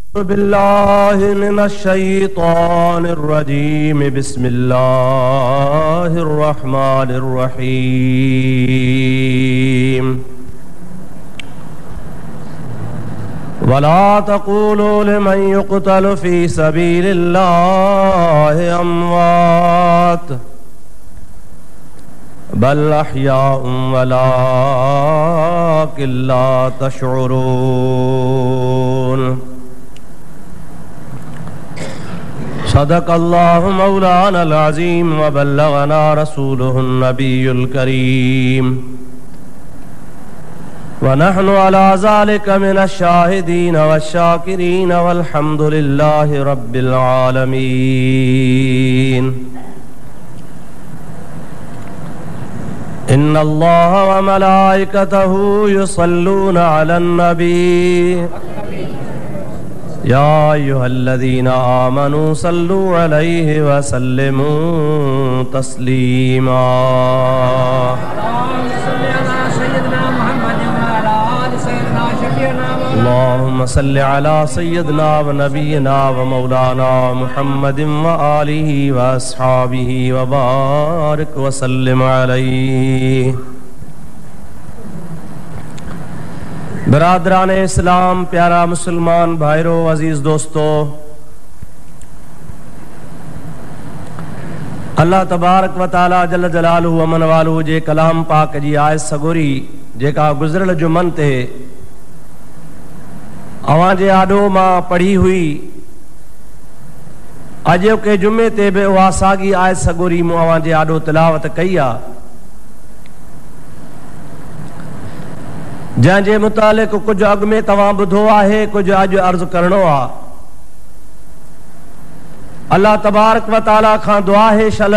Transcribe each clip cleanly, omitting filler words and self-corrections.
बिल्लाहि मिनश्शैतानिर्रजीम बिस्मिल्लाहिर्रहमानिर्रहीम वला तक़ूलू लिमन युक़्तलु फ़ी सबीलिल्लाहि अम्वात बल अहयाउन वलाकिन ला तशऊरून। सदक़ल्लाहु मौलानल अज़ीम व बल्लगना रसूलुहुन नबियुल करीम व नहनु अला ज़ालिका मिनश शाहिदीन वश्शाकिरीन वल्हम्दुलिल्लाहि रब्बिल आलमीन। इन्नल्लाह व मलाइकतहु युसल्लूना अलन नबी या अय्युहल्लज़ीना आमनू सल्लू अलैहि व सल्लिमू तस्लीमा। अल्लाहुम्मा सल्लि अला सय्यिदना व नबियना व मौलाना मुहम्मदिन व आलिहि व अस्हाबिहि व बारिक व सल्लिम अलैहि। बरादरान इस्लाम, प्यारा मुसलमान भाईरो, अजीज दोस्तों, अल्लाह तबारक व ताला जल जलालहु अमन वालहु जे कलाम पाक जी आयत सगोरी जेका गुज़िरियल जुमन ते अवां जे आॾो मां पढ़ी हुई, अॼु के जुमे ते बि उहा साॻी आयत सगोरी मूं अवां जे आॾो तिलावत कई आहे, जंहिंजे मुतालिक़ कुछ अॻु में तव्हां ॿुधो आहे, कुछ अॼु अर्ज़ करणो आहे। अल्लाह तबारक व ताला खां दुआ है शल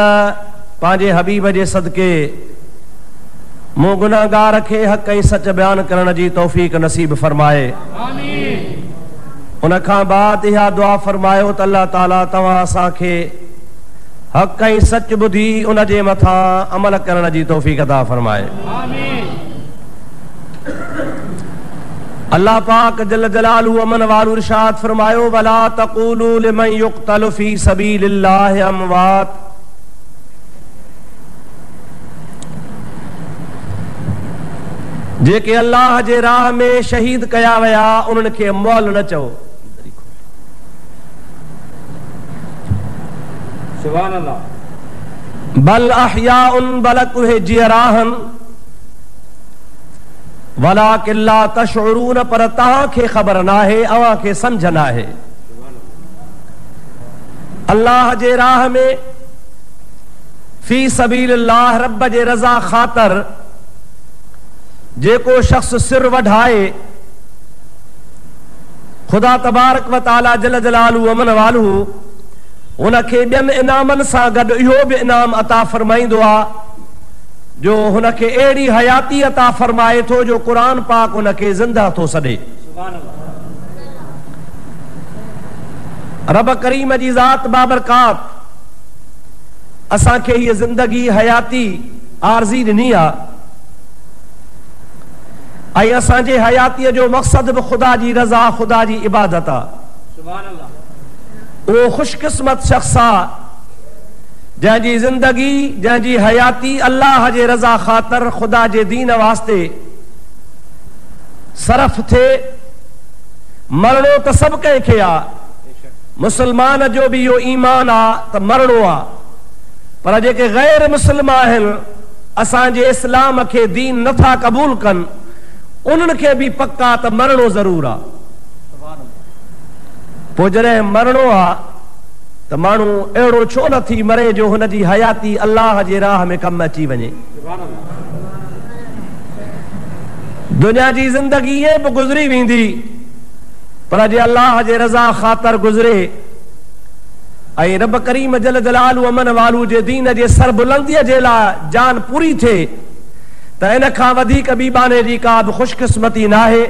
पंहिंजे हबीब जे सदके मूं गुनाहगार खे हक़ ऐं सच बयान करण जी तौफ़ीक़ नसीब फरमाए। उन खां बाद इहा दुआ फरमायो त अल्लाह ताला तव्हां असांखे हक़ ऐं सच ॿुधी उन जे मथां अमल करण जी तौफ़ीक़ अता फरमाए। अल्लाह पाक जल जलालहु अमन वालू इरशाद फरमायो वला तक़ूलू लिमन युक़्तलु फ़ी सबीलिल्लाहि अम्वात। जेके अल्लाह जे राह में शहीद कया वया उन्हनि खे मौल न चओ। सुभान अल्लाह। बल अहयाउन, बलक उहे जियराहन, वलाकिन ला तशऊरून, पर तव्हां खे ख़बर न आहे, अव्हां खे समझ न आहे। अल्लाह जे राह में फी सबीलिल्लाह, रब जे रज़ा ख़ातिर जेको शख्स सिर वढाए, खुदा तबारक व ताला जल जलालहु अमन वालहु उनखे ॿियनि इनामनि सां गॾु इहो बि इनाम अता फरमाईंदो आहे जो हुनखे अहिड़ी हयाती अता फरमाए थो जो क़ुरान पाक हुनखे ज़िंदा थो सॾे। रब करीम जी ज़ात बाबरकात असांखे हीअ ज़िंदगी हयाती आरज़ी ॾिनी आहे ऐं असांजे हयातीअ जो मक़सद बि ख़ुदा जी रज़ा, ख़ुदा जी इबादत आहे। उहो ख़ुशकिस्मत शख़्स आहे जंहिंजी ज़िंदगी, जंहिंजी हयाती अल्लाह जे रज़ा ख़ातिर ख़ुदा जे दीन वास्ते सरफ़ थे। मरणो त सभु कंहिंखे आहे, मुसलमान जो बि इहो ईमान आहे त मरणो आहे, पर जेके गैर मुस्लिम आहिनि, असांजे इस्लाम खे दीन नथा क़बूल कनि, उन्हनि खे बि पक्का त मरणो ज़रूर आहे। पोइ जॾहिं मरणो आहे त माण्हू अहिड़ो छो न थी मरे जो हुनजी हयाती अल्लाह जे राह में कमु अची वञे। दुनिया जी ज़िंदगी ईअं बि गुज़री वेंदी, पर जे अल्लाह जे रज़ा ख़ातिर गुज़रे ऐं रब करीम जल जलालहु अमन वालू जे दीन जे सरबुलंदीअ जे लाइ जान पूरी थिए त इन खां वधीक बीबाने जी का बि ख़ुशकिस्मती न आहे।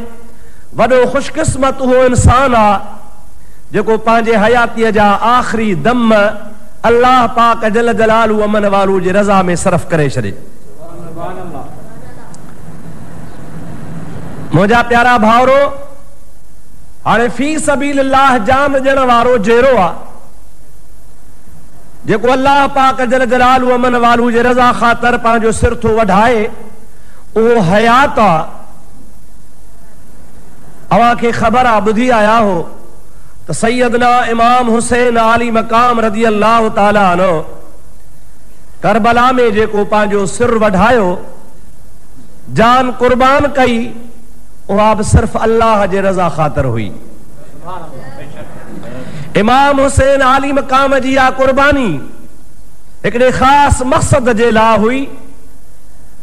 वॾो ख़ुशकिस्मत उहो इंसान आहे जेको पंहिंजे हयातीअ जा आख़िरी दम अल्लाह पाक जल जलालहु अमन वालू जे रज़ा में सरफ़ करे छॾे। मुझा प्यारा भावरो, हाणे फी सबीलिल्लाह जान ॾियण वारो जहिड़ो आहे जेको अल्लाह पाक जल जलाल व मन वालू जे रज़ा ख़ातिर पंहिंजो सिर थो वढाए, उहो हयात आहे। अव्हां खे ख़बर आहे, ॿुधी आया हो त सैयदना इमाम हुसैन आली मकाम रज़ी अल्लाह ताला अन्हु करबला में जेको पंहिंजो सिर वढायो, जान कुर्बान कई, उहा बि सिर्फ़ अल्लाह जे रज़ा ख़ातिर हुई। इमाम हुसैन आली मकाम जी आ कुर्बानी हिकिड़े ख़ासि मक़सद जे लाइ हुई,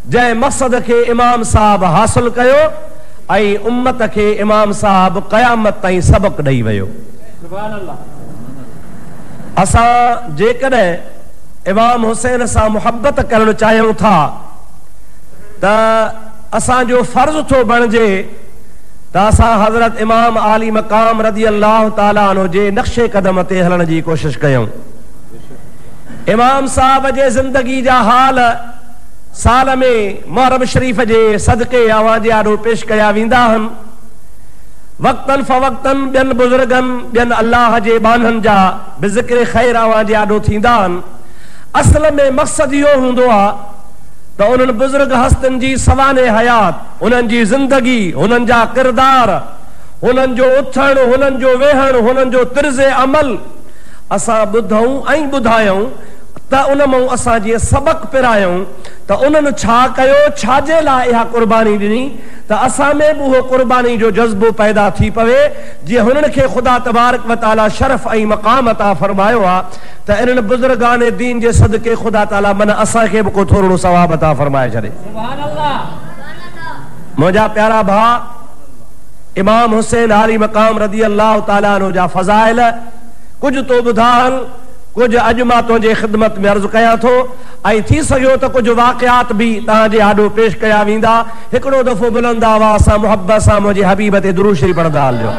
जंहिं मक़सद खे इमाम साहब हासिल कयो ऐं उम्मत खे इमाम साहब क़यामत ताईं सबक़ ॾेई वियो। असां जेकॾहिं इमाम हुसैन सां मुहबत करणु चाहियूं था त असांजो फर्ज़ थो बणिजे त असां हज़रत इमाम आली मकाम रज़ी अल्लाह ताला अन्हु जे नक्शे कदम ते हलण जी कोशिश कयूं। इमाम साहब जे ज़िंदगी जा हाल साल में मुहर्रम शरीफ़ जे सदके अव्हां जे आॾो पेश कया वेंदा आहिनि। वक़्तन फ़वक़्तन ॿियनि बुज़ुर्गनि, ॿियनि अल्लाह जे बाननि जा बिज़िक्र ख़ैर अव्हां जे आॾो थींदा आहिनि। असल में मक़सद इहो हूंदो आहे त उन्हनि बुज़ुर्ग हस्तनि जी सवाने हयात, उन्हनि जी ज़िंदगी, उन्हनि जा किरदार, उन्हनि जो उथणु, उन्हनि जो वेहणु, उन्हनि जो तर्ज़ अमल असां ॿुधूं ऐं ॿुधायूं त उन मां असां जीअं सबक़ पिरायूं त उन्हनि छा कयो, छाजे लाइ इहा कुर्बानी ॾिनी, त असां में बि उहो कुर्बानी जो जज़्बो पैदा थी पवे, जीअं हुननि खे ख़ुदा तबारक व तआला शरफ़ ऐं मक़ाम अता फ़रमायो आहे त इन्हनि बुज़ुर्गान दीन जे सदके ख़ुदा ताला मन असांखे बि को थोरो सवाब अता फ़रमाए छॾे। मुंहिंजा प्यारा भाउ, इमाम हुसैन आली मकाम रज़ी अल्लाह ताला अन्हु जा फ़ज़ाइल कुझु तो ॿुधाइनि, कुछ अज मां तुझे खिदमत में अर्ज कया थो ऐं थी सघियो त कुछ वाक़ियात भी तव्हांजे आॾो पेश कया वेंदा। हिकिड़ो दफ़ो बुलंद आवाज़ सां मुहब्बत सां मुंहिंजे हबीब ते दुरूद शरीफ़ पढ़ंदा हलिजो।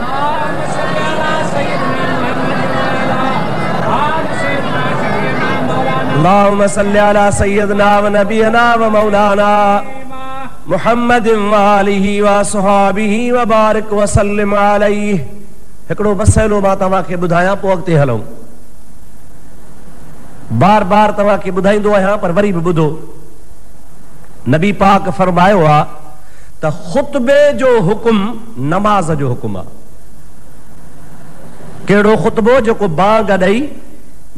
अल्लाहुम्मा सल्ली अला सय्यदना व नबियना व मौलाना मुहम्मदिन व आलिहि व असहाबिहि व बारिक व सल्लिम अलैहि। हिकिड़ो मसइलो मां तव्हांखे ॿुधायां, पोइ अॻिते हलूं। बार बार तव्हां खे ॿुधाईंदो आहियां, पर वरी बि ॿुधो। नबी पाक फरमायो आहे त ख़ुतबे जो हुकुम नमाज़ जो हुकुम आहे। कहिड़ो ख़ुतबो? जेको बांग ॾेई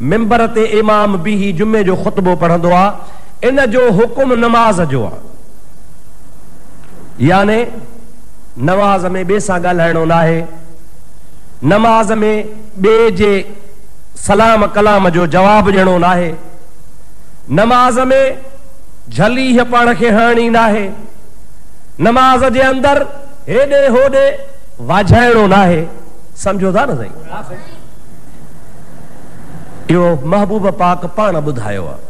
मिंबर ते इमाम बीही जुमे जो ख़ुतबो पढ़ंदो आहे, इन जो हुकुम नमाज़ जो आहे। याने नमाज़ में ॿिए सां ॻाल्हाइणो न आहे, नमाज़ में ॿिए जे सलाम कलाम जो जवाब ॾियणो न आहे, नमाज़ में झली पाण खे हणणी न आहे, नमाज़ जे अंदर हेॾे होॾे वाझाइणो न आहे। समझो था न साईं? इहो महबूब पाक पाण ॿुधायो आहे।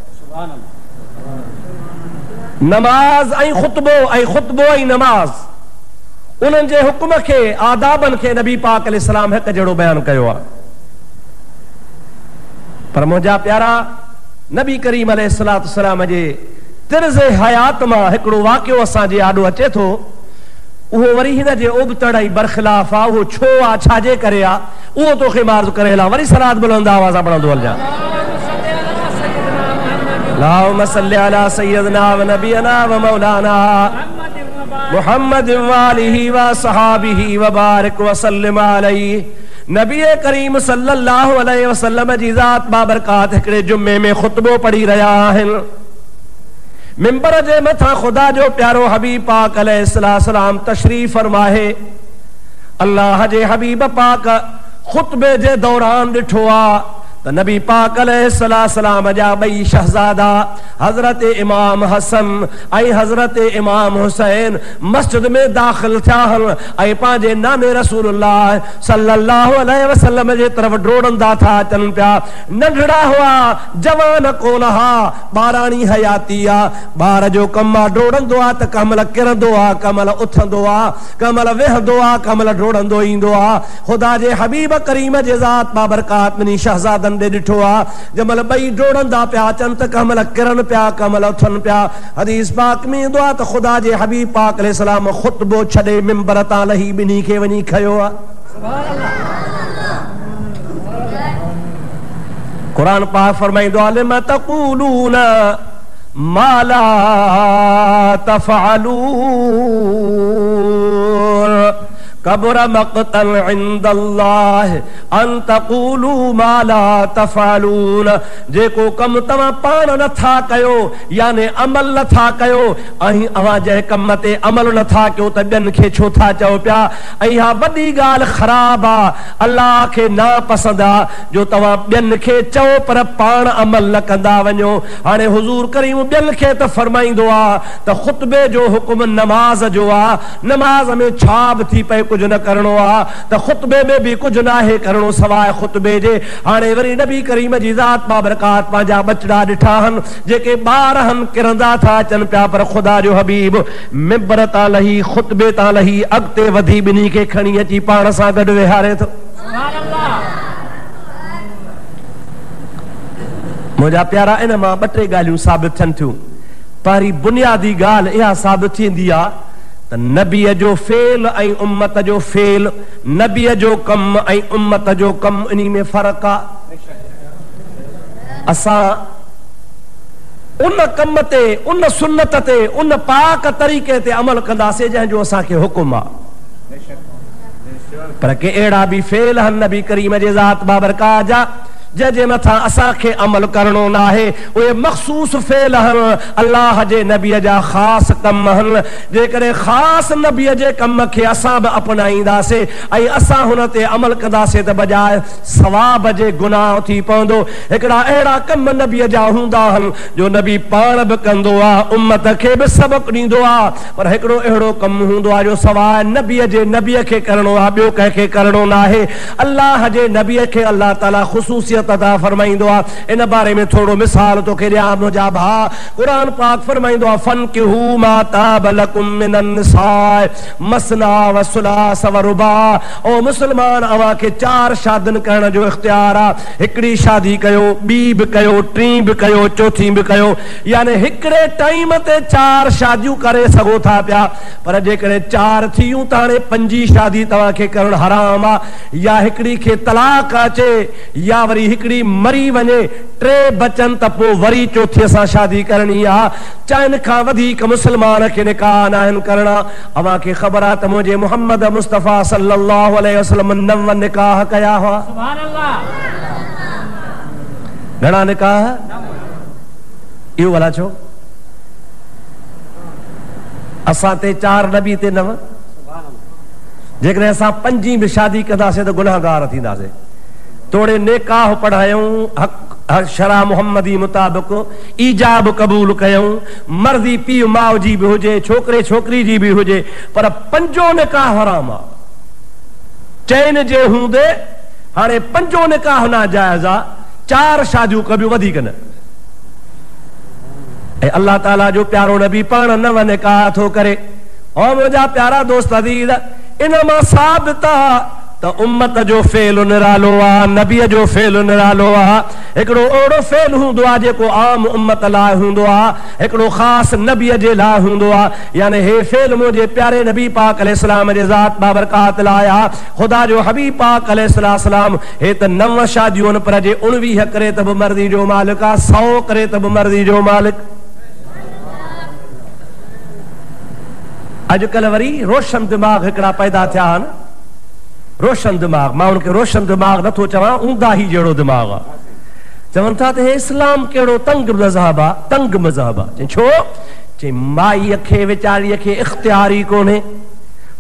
नमाज़ ऐं ख़ुतबो ऐं नमाज़, उन्हनि जे हुकुम खे, आदाबनि खे नबी पाक अलैहिस्सलाम हिकु जहिड़ो बयानु कयो आहे। पर मुंहिंजा प्यारा, नबी करीम अलैहिस्सलाम जे तिर्ज़ हयात मां हिकिड़ो वाक़ियो असांजे आॾो अचे थो। उहो वरी हिन जे उबतड़ ऐं बरख़िलाफ़ आहे। उहो छो आहे, छाजे करे आहे, उहो तोखे मार्ज़ करे हलां। वरी सलात बुलंद आवाज़ सां पढ़ंदो हलिजां। अल्लाहुम्मा सल्ली अला सय्यदना व नबियना व मौलाना मुहम्मद व आलिहि व सहाबिहि व बारिक व सल्लिम अलैहि। नबी करीम सल्लल्लाहु अलैहि वसल्लम जी ज़ात बाबरकात हिकिड़े जुमे में ख़ुतबो पढ़ी रहिया आहिनि। मिंबर जे मथां ख़ुदा जो प्यारो हबीब पाक अलैहिस्सलाम तशरीफ़ फरमाए। अल्लाह जे हबीब पाक ख़ुतबे जे दौरान ॾिठो आहे त नबी पाक अलैहिस्सलाम जा ॿई शहज़ादा हज़रत इमाम हसन ऐं हज़रत इमाम हुसैन मस्जिद में दाख़िल थिया आहिनि ऐं पंहिंजे नाने रसूलुल्लाह सल्लल्लाहु अलैहि वसल्लम जे तरफ़ डोड़ंदा था अचनि पिया। नंढड़ा हुआ, जवान कोन हा, ॿाराणी हयाती आहे। ॿार जो कमु आहे, डोड़ंदो आहे त कमल किरंदो आहे, कमल उथंदो आहे, कमल वेहंदो आहे, कमल डोड़ंदो ईंदो आहे। ख़ुदा जे हबीब करीम जे ज़ात बाबरकात ॿिन्ही शहज़ादनि ॾिठो आहे, जंहिंमहिल ॿई डोड़ंदा पिया अचनि त कमल किरनि पिया, कमल उथनि पिया। हदीस पाक में ईंदो आहे त ख़ुदा जे हबीब पाक अलैहिस्सलाम ख़ुतबो छॾे मिंबर तां लही ॿिन्ही खे वञी खयो आहे। कुरान पाक फरमाइंदो आहे लिमा तक़ूलून मा ला तफ़अलून कबुर मक़तन इंदल्लाह अन तक़ूलू मा ला तफ़अलून। जेको कम तव्हां पाण नथा कयो यानी अमल नथा कयो ऐं अवां जे कम ते अमल नथा कयो त ॿियनि खे छो था चओ पिया। ऐं इहा वॾी ॻाल्हि ख़राब आहे, अल्लाह खे नापसंद आहे जो तव्हां ॿियनि खे चओ पर पाण अमल न कंदा वञो। हाणे हुज़ूर करीम ॿियनि खे त फरमाईंदो आहे त ख़ुतबे जो हुकुम नमाज़ जो आहे, नमाज़ में छा बि थी पए कुछ न करणो आहे त ख़ुतबे में भी कुछ ना है करणो सवाइ ख़ुतबे जे। हाणे वरी नबी करीम जी ज़ात बाबरकात पंहिंजा बचड़ा ॾिठा हन जेके ॿार हन किरंदा था अचनि पिया पर ख़ुदा जो हबीब मिंबर तां लही ख़ुतबे तां लही अॻिते वधी ॿिन्ही खे खणी अची पाण सां गॾु वेहारे थो। मुंहिंजा प्यारा इन मां ॿ टे ॻाल्हियूं साबित थियनि थियूं। पहिरीं बुनियादी ॻाल्हि इहा साबित थींदी आहे त नबीअ जो फेल ऐं उम्मत जो फेल, नबीअ जो कम ऐं उम्मत जो कम इन्ही में फ़र्क़ु आहे। असां उन कम ते उन सुन्नत ते उन पाक तरीक़े ते अमल कंदासीं जंहिंजो असांखे हुकुम आहे। पर के अहिड़ा बि फेल हन नबी करीम जे ज़ात बाबरकात जा जंहिंजे मथां असांखे अमल करणो न आहे। उहे मख़सूस फेल हन अल्लाह जे नबीअ जा ख़ासि कम हन। जेकॾहिं ख़ासि नबीअ जे कम खे असां बि अपनाईंदासीं ऐं असां हुन ते अमल कंदासीं त बजाए सवाब जे गुनाह थी पवंदो। हिकिड़ा अहिड़ा कम नबीअ जा हूंदा आहिनि जो नबी पाण बि कंदो आहे, उम्मत खे बि सबक़ ॾींदो आहे। पर हिकिड़ो अहिड़ो कमु हूंदो आहे जो सवाइ नबीअ खे करणो आहे, ॿियो कंहिंखे करणो न आहे। अल्लाह जे नबीअ खे अल्लाह ताला ख़ुसूसियत अता फरमाइंदो आहे। इन बारे में थोड़ो मिसाल तोखे ॾियां मुंहिंजा भाउ। कुरान पाक फरमाइंदो आहे फनकिहू मा ताब लकुम मिनन निसाए मसना व सुलास व रुबा। ओ मुस्लमान अवां खे 4 शादियुनि करण जो इख्तियार आहे। हिकिड़ी शादी कयो, ॿी बि कयो, टी बि कयो, चौथी बि कयो, यानी हिकिड़े टाइम ते 4 शादियूं करे सघो था पिया। पर जेकॾहिं 4 थियूं त हाणे 5 शादी तव्हांखे करणु हराम आहे। या हिकिड़ी खे तलाक अचे या वरी हिकिड़ी मरी वञे, 3 बचनि त पोइ वरी चौथीअ सां शादी करणी आहे। चाइनि खां वधीक मुस्लमान खे निकाह न आहिनि करणा। अव्हां खे ख़बर आहे त मुंहिंजे मोहम्मद मुस्तफ़ा सल्लल्लाहु अलैहि वसल्लम 9 निकाह कया हुआ। सुभान अल्लाह। घणा निकाह? इहो भला छो? असां ते 4 नबी ते 9। जेकॾहिं असां 5 बि शादी कंदासीं त गुनाहगार थींदासीं। तोड़े निकाह पढ़ायूं, शरा मुहम्मदी मुताबिक़ ईजाब क़बूल कयूं, मर्दी पीउ माउ जी बि हुजे, छोकिरे छोकिरी जी बि हुजे, पर 5 निकाह हराम आहे। चैन जे हूंदे हाणे 5 निकाह नाजाइज़ आहे, 4 शादियूं कबियूं वधीक न। ऐं अल्लाह ताला जो प्यारो नबी पाण 9 निकाह थो करे। ऐं मुंहिंजा प्यारा दोस्त अज़ीज़, इन मां साबित आहे त उम्मत जो फेल निरालो आहे, नबीअ जो फेल निरालो आहे। हिकिड़ो अहिड़ो फेल हूंदो आहे जेको आम उम्मत लाइ हूंदो आहे, हिकिड़ो ख़ासि नबीअ जे लाइ हूंदो आहे। यानी हे फेल मुंहिंजे प्यारे नबी पाक अलैहिस्सलाम जे ज़ात बाबरकात लाइ आहे। ख़ुदा जो हबीब पाक अलैहिस्सलाम हे त 9 शादियूं आहिनि, पर जे 19 करे त बि मर्दी जो मालिक आहे, 100 करे त बि मर्दी जो मालिक। अॼुकल्ह वरी रोशन दिमाग़ हिकिड़ा पैदा थिया आहिनि। रोशन दिमाग़, मां उनखे रोशन दिमाग़ नथो चवां, ऊंदाही जहिड़ो दिमाग़ आहे। चवनि था त हे इस्लाम कहिड़ो तंग मज़हब आहे, तंग मज़हब आहे। छो? चई माईअ खे वीचारीअ खे इख्तियारी कोन्हे।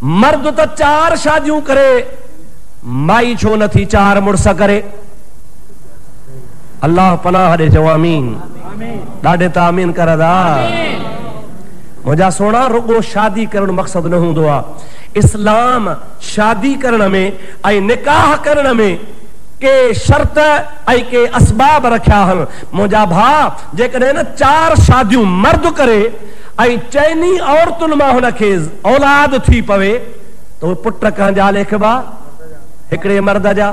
मर्द त 4 शादियूं करे, माई छो नथी 4 मुड़स करे? अल्लाह पनाह ॾे, चओ आमीन। ॾाढे त आमीन करदा। मुंहिंजा सोना, रुगो शादी करण मक़सद न हूंदो आहे। इस्लाम शादी करण में ऐं निकाह करण में के शर्त ऐं के असबाब रखिया आहिनि। मुंहिंजा भाउ, जेकॾहिं न 4 शादियूं मर्द करे ऐं चइनी औरतुनि मां हुनखे औलाद थी पवे त उहे पुट कंहिंजा लिखबा? हिकिड़े मर्द जा।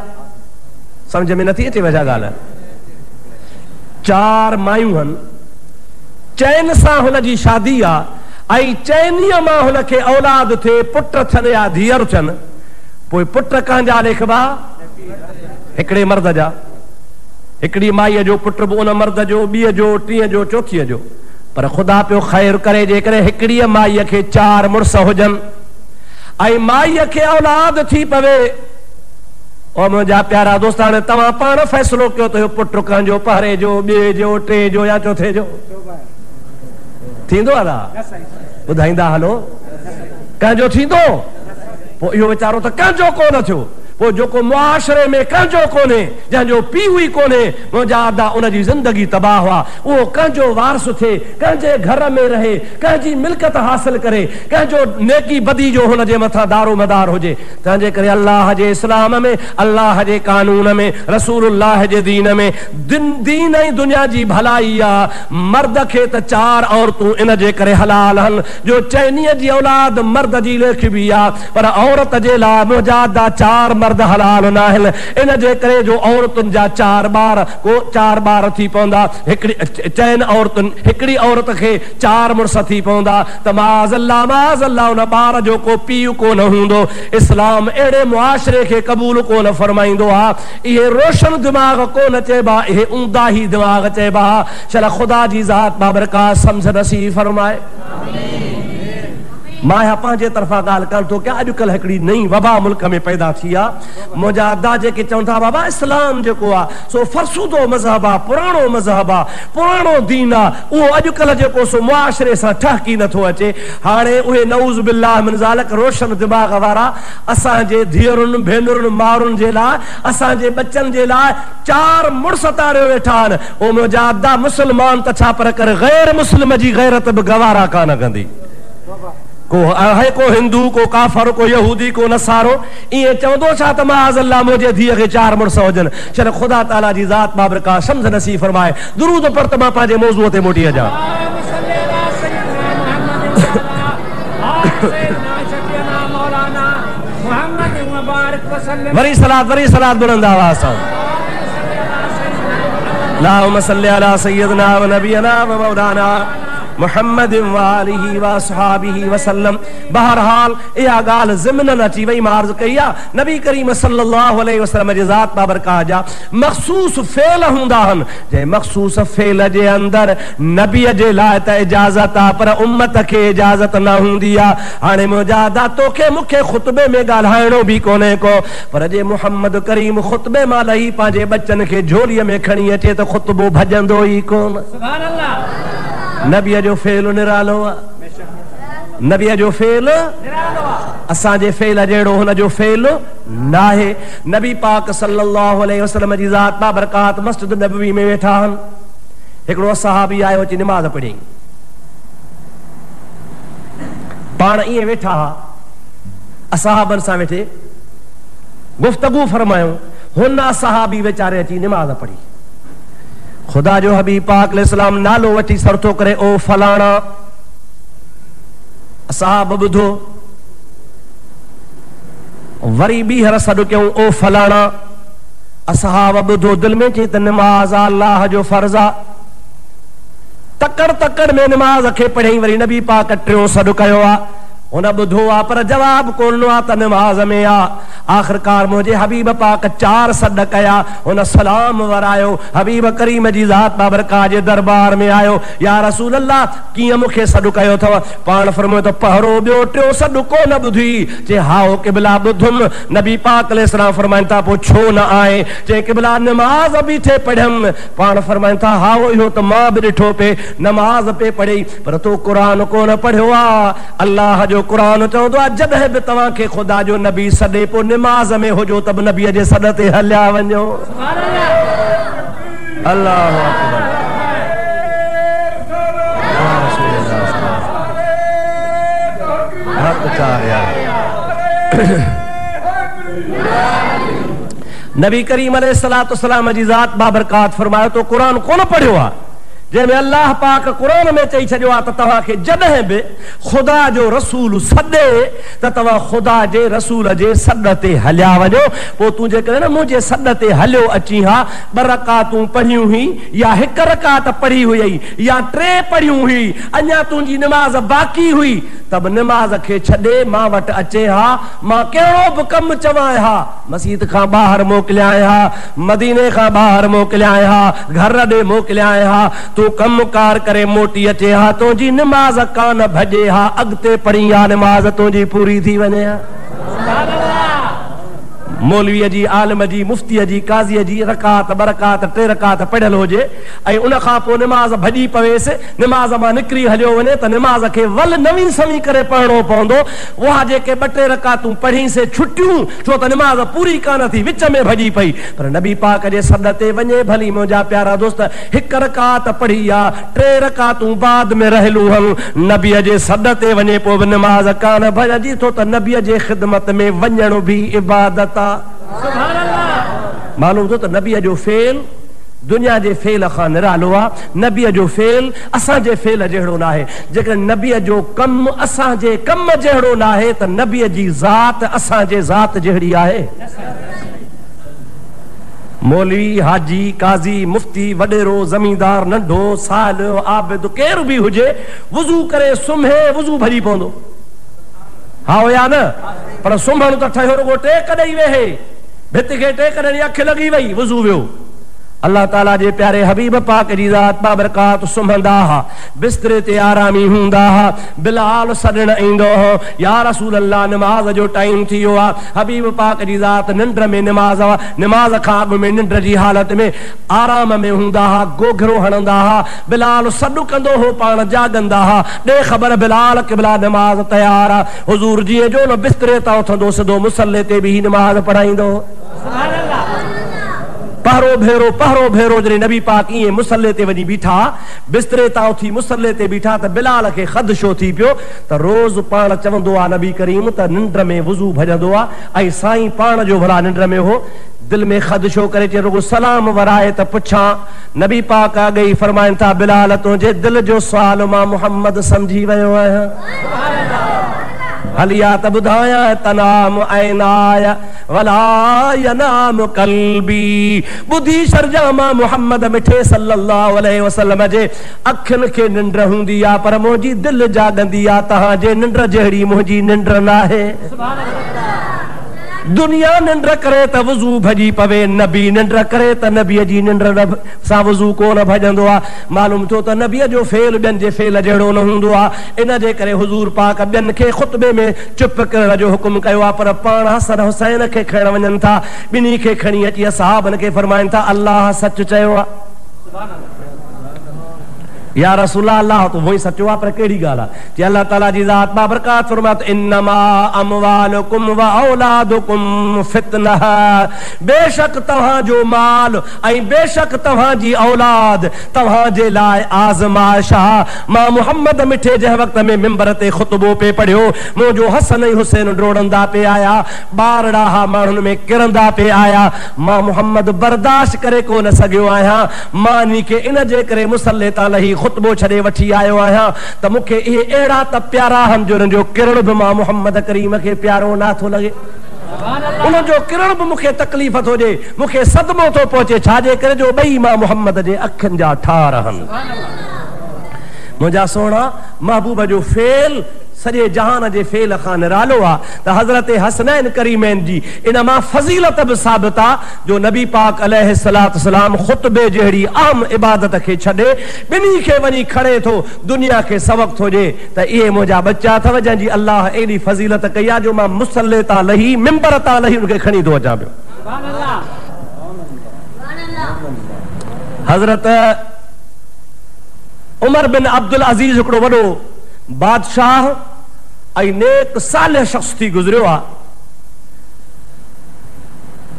सम्झ में नथी अचे वजह ॻाल्हि? 4 मायूं आहिनि, चैन सां हुनजी शादी आहे ऐं चैनीअ मां हुनखे औलाद थिए, पुट थियनि या धीअर थियनि, पोइ पुट कंहिंजा लिखबा हिकिड़े मर्द जा, हिकिड़ी माईअ जो पुट बि उन मर्द जो, ॿीअ जो, टीह जो, चोथीअ जो। पर ख़ुदा पियो ख़ैर करे जेकॾहिं हिकिड़ीअ माईअ खे 4 मुड़स हुजनि ऐं माईअ खे औलाद थी पवे, ओ मुंहिंजा प्यारा दोस्त, हाणे तव्हां पाण फ़ैसिलो कयो त पुट कंहिंजो पहिरें जो, ॿिए जो, टे जो या चौथे जो थींदो आहे न? ॿुधाईंदा हलो, कंहिंजो थींदो? पोइ इहो वीचारो त कंहिंजो कोन थियो। पोइ जेको मुआशरे में कंहिंजो कोन्हे, जंहिंजो पीउ ई कोन्हे, मुंहिंजा अदा उनजी ज़िंदगी तबाह हुआ, उहो कंहिंजो वारस थिए, कंहिंजे घर में रहे, कंहिंजी मिल्कत हासिल करे, कंहिंजो नेकी बदी जो हुनजे मथां दारो मदार हुजे। तंहिंजे करे अल्लाह जे इस्लाम में, अल्लाह जे कानून में, रसूलुल्लाह जे दीन में दीन ऐं दुनिया जी भलाई आहे। मर्द खे त 4 औरतूं इन जे करे हलाल आहिनि जो चइनीअ जी औलाद मर्द जी लिखबी आहे, पर औरत जे लाइ मुंहिंजा अदा 4 मर्द हलाल न आहिनि। इन जे करे जो औरतुनि जा 4 ॿार थी पवंदा, चइनि औरतुनि हिकिड़ी औरत खे 4 मुड़स थी पवंदा, त माज़अल्लाह उन ॿार जो को पीउ कोन हूंदो। इस्लाम अहिड़े मुआशरे खे क़बूल कोन फरमाईंदो आहे। इहे रोशन दिमाग़ कोन चइबा, इहे ऊंदाही दिमाग़ चइबा। चल ख़ुदा जी ज़ात बाबरकात सम्झ नसीब फरमाए। मां या पंहिंजे तरफ़ां ॻाल्हि कयां थो कि अॼुकल्ह हिकिड़ी नई वबा मुल्क में पैदा थी आहे। मुंहिंजा अदा जेके चवनि था बाबा इस्लाम जेको आहे सो फरसूदो मज़हब आहे, पुराणो मज़हब आहे, पुराणो दीन आहे, उहो अॼुकल्ह जेको सो मुआशरे सां ठहकी नथो अचे। हाणे उहे नऊज़ बिल्लाह मिन ज़ालिक रोशन दिमाग़ वारा असांजे धीअरुनि, भेनरुनि, माउरुनि जे लाइ, असांजे बच्चनि जे लाइ 4 मुड़स तारियो वेठा आहिनि। उहो मुंहिंजा अदा मुस्लमान त छा पर कर गैर मुस्लिम जी गैरत बि गवारा कान कंदी। को है, को हिंदू, को काफर, को यहूदी, को नसारो, इहे चवंदो छा त माज़अल्लाह मुंहिंजे धीअ खे 4 मुड़स हुजनि। चल ख़ुदा ताला जी ज़ात बाबरकात सम्झ नसीब फरमाए। दुरूद पर त मां पंहिंजे मौज़ूअ ते मोटी अचां। वरी सलात बुलंद आवाज़ सां। अल्लाहुम्मा सल्लि अला सय्यिदना व नबियना व मौलाना मुहम्मद व आलिहि व असहाबिहि वसल्लम। बहरहाल इहा ॻाल्हि ज़िमनन अची वई, मां अर्ज़ कई आहे नबी करीम सल्लल्लाहु अलैहि वसल्लम जी ज़ात बाबरकात जा मख़सूस फ़ेल हूंदा आहिनि, जंहिं मख़सूस फ़ेल जे अंदरि नबीअ जे लाइ त इजाज़त आहे, पर उम्मत खे इजाज़त न हूंदी आहे। हाणे मुंहिंजा अदा तोखे मूंखे ख़ुतबे में ॻाल्हाइणो बि कोन्हे को, पर जे मुहम्मद करीम ख़ुतबे मां लही पंहिंजे बच्चनि खे झोलीअ में खणी अचे त ख़ुतबो भॼंदो ई कोन। सुभान अल्लाह। नबीअ जो फेल निरालो आहे, नबीअ जो फेल असांजे फेल जहिड़ो हुनजो फेल न आहे। नबी पाक सल्लल्लाहु अलैहि वसल्लम जी ज़ात बाबरकात मस्जिद नबवी में वेठा आहिनि। हिकिड़ो सहाबी आयो अची नमाज़ पढ़ी, पाण ईअं वेठा हा, असहाबनि सां वेठे गुफ़्तगू फरमायूं, हुन सहाबी वीचारे अची नमाज़ पढ़ी। खुदा जो हबीब पाक अलैहिस्सलाम नालो वठी सरतो करे, ओ फलाणा। असहाब ॿुधो, वरी ॿीहर सॾु कयूं, ओ फलाणा। असहाब ॿुधो, दिलि में चई त नमाज़ अल्लाह जो फर्ज़ आहे। तकड़ में नमाज़ खे पढ़ई, वरी नबी पाक 3 सॾु कयो आहे। हुन ॿुधो आहे पर जवाब कोन आहे त नमाज़ में आहे। आख़िरकार मुंहिंजे हबीब पाक 4 सॾ कया, हुन सलाम वरायो, हबीब करीम जी ज़ात बाबरकात जे दरबार में आयो। या रसूल अल्लाह कीअं मूंखे सॾु कयो अथव? पाण फरमायो त पहिरों ॿियो 3 सॾु कोन ॿुधी। चए हाओ क़िबला ॿुधुमि। नबी पाक अलैहिस्सलाम फरमाइनि था पोइ छो न आहे? चए क़िबला नमाज़ बीठे पढ़ियमि। पाण फरमाइनि था हाओ इहो त मां बि ॾिठो पे, नमाज़ पे पढ़ी, पर तो क़ुरान कोन पढ़ियो आहे। अल्लाह जो क़ुरान चवंदो आहे जॾहिं बि तव्हांखे ख़ुदा जो नबी सॾे पोइ नमाज़ में हुजो त बि नबीअ जे सॾ ते हलिया वञो। अल्लाहु अकबर। नबी करीम अलैहिस्सलातु वस्सलाम जी ज़ात बाबरकात फरमायो तो क़ुरान कोन पढ़ियो आहे, जंहिंमें अल्लाह पाक क़ुरान में चई छॾियो आहे त तव्हांखे जॾहिं बि ख़ुदा जो रसूल सॾे त तव्हां ख़ुदा जे रसूल जे सॾ ते हलिया वञो। पोइ तूं जेकॾहिं न मुंहिंजे सॾ ते हलियो अची हा, 2 रकातूं पढ़ियूं हुई या 1 रकात पढ़ी हुई या 3 पढ़ियूं हुई, अञा तुंहिंजी नमाज़ बाक़ी हुई, तब नमाज खे छॾे मां वटि अचे हा, मां कहिड़ो बि कमु चवां हा, मस्जिद खां ॿाहिरि मोकिलियां हा, मदीने खां ॿाहिरि मोकिलियां हा, घर ॾे मोकिलियां हा, तूं कमुकार करे मोटी अचे हा, तुंहिंजी नमाज कान भॼे हा, अॻिते पढ़ी हा, नमाज तुंहिंजी पूरी थी वञे हा। मौलवीअ जी, आलिम जी, मुफ्तीअ जी, काज़ीअ जी रकात ॿ रकात 3 रकात पढ़ियल हुजे ऐं उन खां पोइ नमाज़ भॼी पवेसि, नमाज़ मां निकिरी हलियो वञे त नमाज़ खे वल नवी सवी करे पढ़णो पवंदो। उहा जेके 2-3 रकातूं पढ़ीसीं छुटियूं, छो त नमाज़ पूरी कान थी, विच में भॼी पई, पर नबी पाक जे सॾ ते वञे भली मुंहिंजा प्यारा दोस्त, 1 रकात पढ़ी आहे, 3 रकातूं बाद में रहिलू हूं, नबीअ जे सॾ ते वञे पोइ बि नमाज़ कान भॼी, छो त नबीअ जे ख़िदमत में वञण बि इबादत आहे। मालूम थो त नबीअ जो फेल दुनिया जे फेल खां निरालो आहे। नबीअ जो फेल असांजे फेल जहिड़ो न आहे। जेकर नबीअ जो कमु असांजे कम जहिड़ो न आहे त नबीअ जी ज़ात असांजे ज़ात जहिड़ी आहे। मौलवी, हाजी, काज़ी, मुफ्ती, वॾेरो, ज़मींदार, नंढो, साल, आबिद, केरु बि हुजे, वुज़ू करे सुम्हे, वुज़ू भॼी पवंदो, हा या न? पर सुम्हण त ठहियो रुगो टेक ॾेई वेहे, भित खे टेक ॾेई अखि लॻी वई, वुज़ू वियो। अल्लाह ताला जे प्यारे हबीब पाक जी ज़ात बाबरकात सुम्हंदा हा, बिस्तरे ते आरामी हूंदा हा, बिलाल सॾण ईंदो हो, या रसूल अल्लाह नमाज जो टाइम थी वियो आहे। हबीब पाक जी ज़ात निंड में नमाज खां अॻु में निंड जी हालत में आराम में हूंदा हा, गोघरो हणंदा हा, बिलाल सॾु कंदो हो, पाण जागंदा हा, ॾे ख़बर बिलाल क़िबला नमाज तयार आहे। हुज़ूर जीअं जो न बिस्तरे तां उथंदो सिधो मुसल्ले ते बि नमाज पढ़ाईंदो। पहरो भेरो जॾहिं नबी पाक ईअं मुसल्ले ते वञी बीठा, बिस्तरे तां उथी मुसल्ले ते बीठा त बिलाल खे ख़दशो थी पियो त रोज़ पाण चवंदो आहे नबी करीम त निंड में वुज़ू भॼंदो आहे, ऐं साईं पाण जो भला निंड में हो, दिल में ख़दशो करे चए रुगो सलाम वराए त पुछां। नबी पाक अॻई फरमाइनि था, बिलाल तुंहिंजे दिल जो सुवाल मां मुहम्मद सम्झी वियो आहियां। हलिया त ॿुधायां, तनाम ऐनाय वला यनाम कल्बी, ॿुधी छॾिजां मां मुहम्मद मिठे सल्लल्लाहु अलैहि वसल्लम जे अखियुनि खे निंड हूंदी आहे, पर मुंहिंजी दिलि जाॻंदी आहे, तव्हांजे निंड जहिड़ी मुंहिंजी निंड न आहे। दुनिया निंड करे त वुज़ू भॼी पवे, नबी निंड करे त नबीअ जी निंड सां वुज़ू कोन भॼंदो आहे। मालूम थियो त नबीअ जो फेल ॿियनि जे फेल जहिड़ो न हूंदो आहे। इन जे करे हुज़ूर पाक ॿियनि खे ख़ुतबे में चुप करण जो हुकुम कयो आहे, पर पाण हसन हुसैन खे खणण वञनि था। ॿिन्ही खे खणी अची असहाबनि खे फरमाइनि था, अल्लाह सच चयो आहे। या रसूला अल्लाह तो वही सचो आहे, पर कहिड़ी ॻाल्हि आहे? कि अल्लाह ताला जी ज़ात बाबरकात फरमात, इन्नमा अमवालुकुम व औलादुकुम फितनह, बेशक तव्हां जो माल ऐं बेशक तव्हां जी औलाद तव्हां जे लाइ आज़माइश आहे। मां मुहम्मद मिठे जंहिं वक़्त में मिंबर ते ख़ुतबो पे पढ़ियो, मुंहिंजो हसन ऐं हुसैन डोड़ंदा पे आया, ॿार ॾाहा माण्हुनि में किरंदा पे आया, मां मुहम्मद बर्दाश्त करे कोन सघियो आहियां। मां इन खे इन जे करे मुसल्ले तां लही ख़ुतबो छॾे वठी आयो आहियां त मूंखे इहे अहिड़ा त प्यारा आहिनि जो उन्हनि जो किरण बि मां मुहम्मद करीम खे प्यारो नथो लॻे, उन्हनि जो किरण बि मूंखे तकलीफ़ थो ॾे, मूंखे सदमो थो पहुचे, छाजे करे जो ॿई मां मुहम्मद जे अखियुनि जा ठार आहिनि। मुंहिंजा सोना महबूब जो फेल सॼे जहान जे फेल खां निरालो आहे। त हज़रत हसनैन करीमैन जी इन मां फज़ीलत बि साबित आहे जो नबी पाक अलैहिस्सलातु वस्सलाम ख़ुतबे जहिड़ी आम इबादत खे छॾे ॿिन्ही खे वञी खणे थो, दुनिया खे सबक़ थो ॾे त इहे मुंहिंजा बच्चा अथव जंहिंजी अल्लाह एॾी फज़ीलत कई आहे जो मां मुसल्ले तां लही मिंबर तां लही उनखे खणी थो अचां पियो। हज़रत उमर बिन अब्दुल अज़ीज़ हिकिड़ो वॾो बादशाह ऐं नेक सालिह शख्स थी गुज़रियो आहे।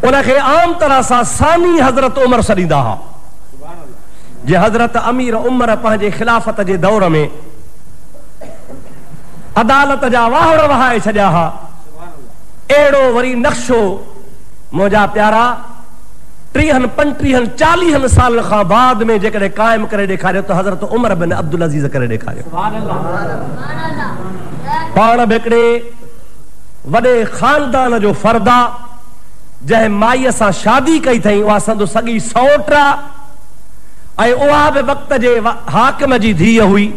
उनखे आम तरह सां सानी हज़रत उमर सॾींदा हुआ। जे हज़रत अमीर उमर पंहिंजे खिलाफ़त जे दौर में अदालत जा वाहड़ वहाए छॾिया हुआ, अहिड़ो वरी नक्शो मुंहिंजा प्यारा 30-35-40 साल खां बाद में जेकॾहिं क़ाइम करे ॾेखारियो त हज़रत उमर बिन अब्दुल अज़ीज़ करे ॾेखारियो। पाण बि हिकिड़े वॾे ख़ानदान जो फर्द आहे, जंहिं माईअ सां शादी कई अथई, उहा संदो सॻी सौट आहे ऐं उहा बि वक़्त जे हाकिम जी धीअ हुई।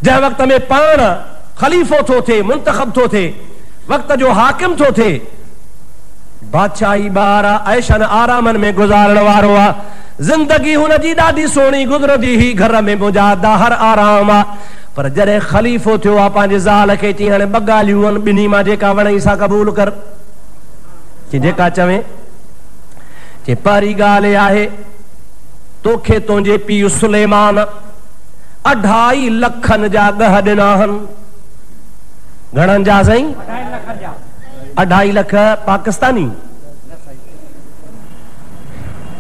जंहिं वक़्त में पाण खलीफ़ो थो थे, मुंतखब थो थे, वक्त जो हाकिम थो थे, बादशाही ॿार ऐशन आरामन में गुज़ारण वारो आ। जिंदगी हुन जी ॾाढी सोहणी गुज़रंदी ही, घर में मुंहिंजा दाहर आराम आ। पर जॾहिं खलीफ़ो थियो आहे पंहिंजे ज़ाल खे चई हाणे ॿ ॻाल्हियूं आहिनि, ॿिन्ही मां जेका वणई सा क़बूल कर। चई जेका चवे। चई पहिरीं ॻाल्हि आहे तोखे तुंहिंजे पीउ सुलेमान 2.5 लखनि जा ॻह ॾिना आहिनि। घणनि जा साईं? 2.5 लख पाकिस्तानी,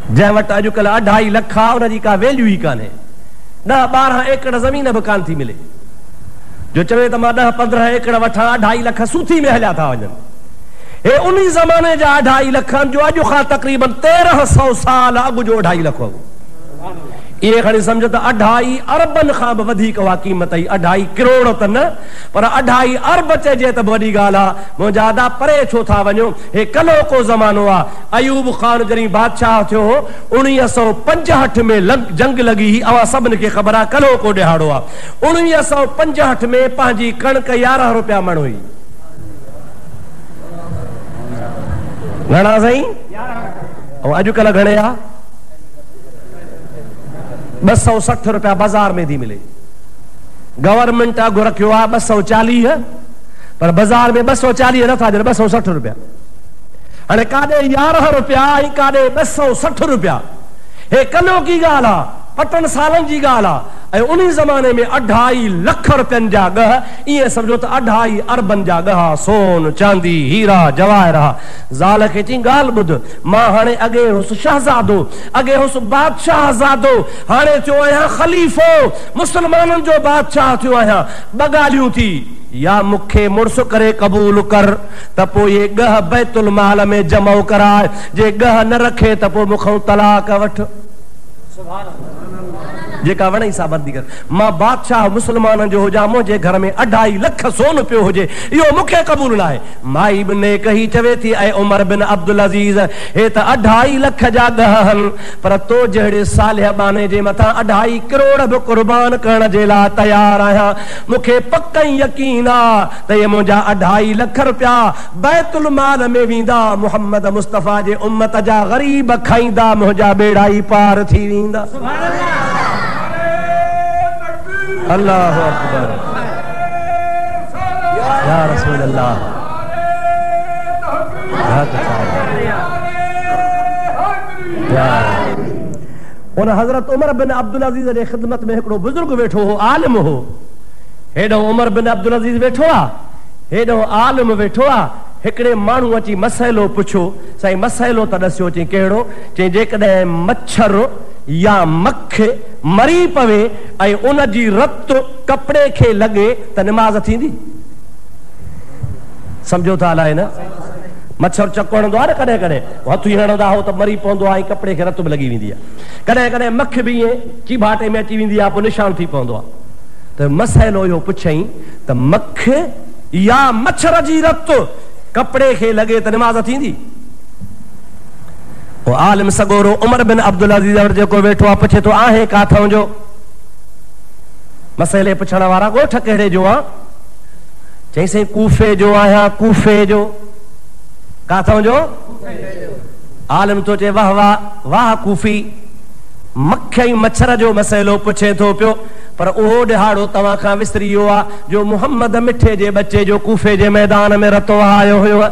जंहिं वटि अॼुकल्ह 2.5 लख आहे उनजी का वैल्यू ई कान्हे। 10-12 एकड़ ज़मीन बि कान थी मिले। जो चवे त मां 10-15 एकड़ वठां, 2.5 लख सूथी में हलिया था वञनि। हे उन ज़माने जा 2.5 लख जो अॼु खां तक़रीबन 1300 साल अॻु जो 2.5 लख हो। ये खणी समझो त 2.5 अरबन खां बि वधीक उहा क़ीमत आई। 2.5 करोड़ त न, पर 2.5 अरब चइजे त वॾी ॻाल्हि आहे। मुंहिंजा अदा परे छो था वञो, हे कलो को ज़मानो आहे। अयूब खान जॾहिं बादशाह थियो 1965 में जंग लॻी ही, अवां सभिनी खे ख़बर आहे, कलो को ॾिहाड़ो आहे। 1965 में पंहिंजी कणक 11 रुपया मण हुई। घणा साईं? ऐं अॼुकल्ह घणे आहे? 260 रुपया बाजार में थी मिले। गवर्नमेंट अघु रखियो आहे 240, पर बाजार में 240 नथा ॾियनि, 260 रुपया। हाणे काॾे 11 रुपया ऐं काॾे 260 रुपया। हे कलो की ॻाल्हि आहे, 5 सालनि जी ॻाल्हि आहे। ऐं उन ज़माने में 2.5 लख रुपयनि जा ॻह, ईअं सम्झो त 2.5 अरबनि जा ॻह, सोन चांदी हीरा जवाहर। ज़ाल खे चई ॻाल्हि ॿुध, मां हाणे अॻे हुउसि शहज़ादो, अॻे हुउसि बादशाह ज़ादो, हाणे थियो आहियां ख़लीफ़ो, मुस्लमाननि जो बादशाह थियो आहियां। 2 ॻाल्हियूं थी, या मूंखे मुड़ुस करे क़बूल कर त पोइ ये ॻह बैतुल माल में जमा कराए, जे ॻह न रखे त पोइ मूंखां तलाक वठ। जेका वणे सा बंदी कर। मां बादशाह मुसलमाननि जो हुजां, मुंहिंजे घर में 2.5 लख सोन पियो हुजे, इहो मूंखे क़बूल न आहे। माई बि ने कही चवे थी, ऐं उमर बिन अब्दुल अज़ीज़, हे त 2.5 लख जा ॻह आहिनि, पर तो जहिड़े सालिह बाने जे मथां 2.5 करोड़ बि क़ुर्बान करण जे लाइ तयार आहियां। मूंखे पक यकीन आहे त इहे मुंहिंजा 2.5 लख रुपया बैतुल माल में वेंदा, मुहम्मद मुस्तफ़ा जे उम्मत जा ग़रीब खाईंदा, मुंहिंजा बेड़ा ई पार थी वेंदा। अल्लाह अकबर, या रसूल अल्लाह। उन हज़रत उमर बिन अब्दुल अज़ीज़ जे ख़िदमत में हिकिड़ो बुज़ुर्ग वेठो हो, आलिम हो। हेॾो उमर बिन अब्दुल अज़ीज़ वेठो आहे, हेॾो आलिम वेठो आहे। हिकिड़े माण्हू अची मसइलो पुछो, साईं मसइलो त ॾसियो। चई कहिड़ो? चई जेकॾहिं मच्छर या मख मरी पवे ऐं उन जी रत कपिड़े खे लॻे त निमाज़ थींदी? सम्झो था अलाए न? मच्छर चको हणंदो आहे न, कॾहिं कॾहिं हथ ई हणंदा हो त मरी पवंदो आहे, कपिड़े खे रत बि लॻी वेंदी आहे। कॾहिं कॾहिं मख बि ईअं चिभाटे में अची वेंदी आहे, पोइ निशान थी पवंदो आहे। त मसइलो इहो पुछई त मख या मच्छर जी रत कपिड़े खे लॻे त निमाज़ थींदी? वो आलिम सगोरो उमर बिन अब्दुल अज़ीज़ जेको वेठो आहे पुछे थो, आहे काथों जो? मसइले पुछण वारा ॻोठ कहिड़े जो आहे? चई साईं कूफे जो आहियां, कूफे जो। काथों जो? आलिम तो चए वाह वाह वाह कूफी, मख ऐं मच्छर जो मसइलो पुछे थो पियो, पर उहो ॾिहाड़ो तव्हां खां विसरी वियो आहे जो मुहम्मद मिठे जे बच्चे जो कूफे जे मैदान में रतो आयो हुयो।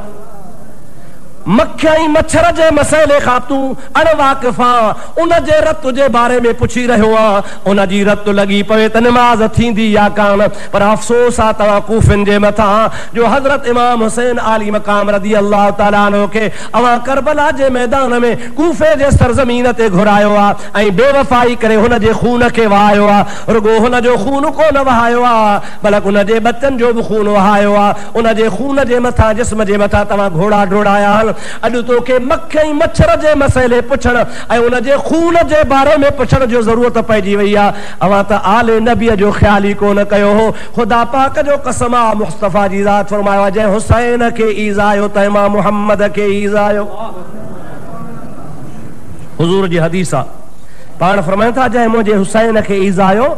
मख ऐं मच्छर जे मसइले खां तूं अणवाक़िफ़ आं, उन जे रत जे बारे में पुछी रहियो आं। उन जी रत लॻी पवे त निमाज़ थींदी या कान? पर अफ़सोस आहे तव्हां कूफिन जे मथां जो हज़रत इमाम हुसैन आली मक़ाम रज़ी अल्लाह तआला अन्हु खे अवां करबला जे मैदान में कूफे जे सरज़मीन ते घुरायो आहे ऐं बेवफ़ाई करे हुन जे खून खे वहायो आहे। रुगो हुन जो खून कोन वहायो आहे, बल्कि उन जे बच्चनि जो बि खून वहायो आहे। उन जे खून जे मथां, जिस्म जे मथां तव्हां घोड़ा डोड़ाया आहिनि। अॼु तोखे मख ऐं मच्छर जे मसइले पुछण ऐं उन जे खून जे बारे में पुछण जो ज़रूरत पइजी वई आहे। अवां त आले नबीअ जो ख़्याल ई कोन कयो हो। ख़ुदा पाक जो कसम आहे, मुस्तफ़ा जी ज़ात फरमायो, जंहिं हुसैन खे ईज़ायो त मां मुहम्मद खे ईज़ायो। हुज़ूर जी हदीस आहे, पाण फरमाइनि था जंहिं मुंहिंजे हुसैन खे ईज़ायो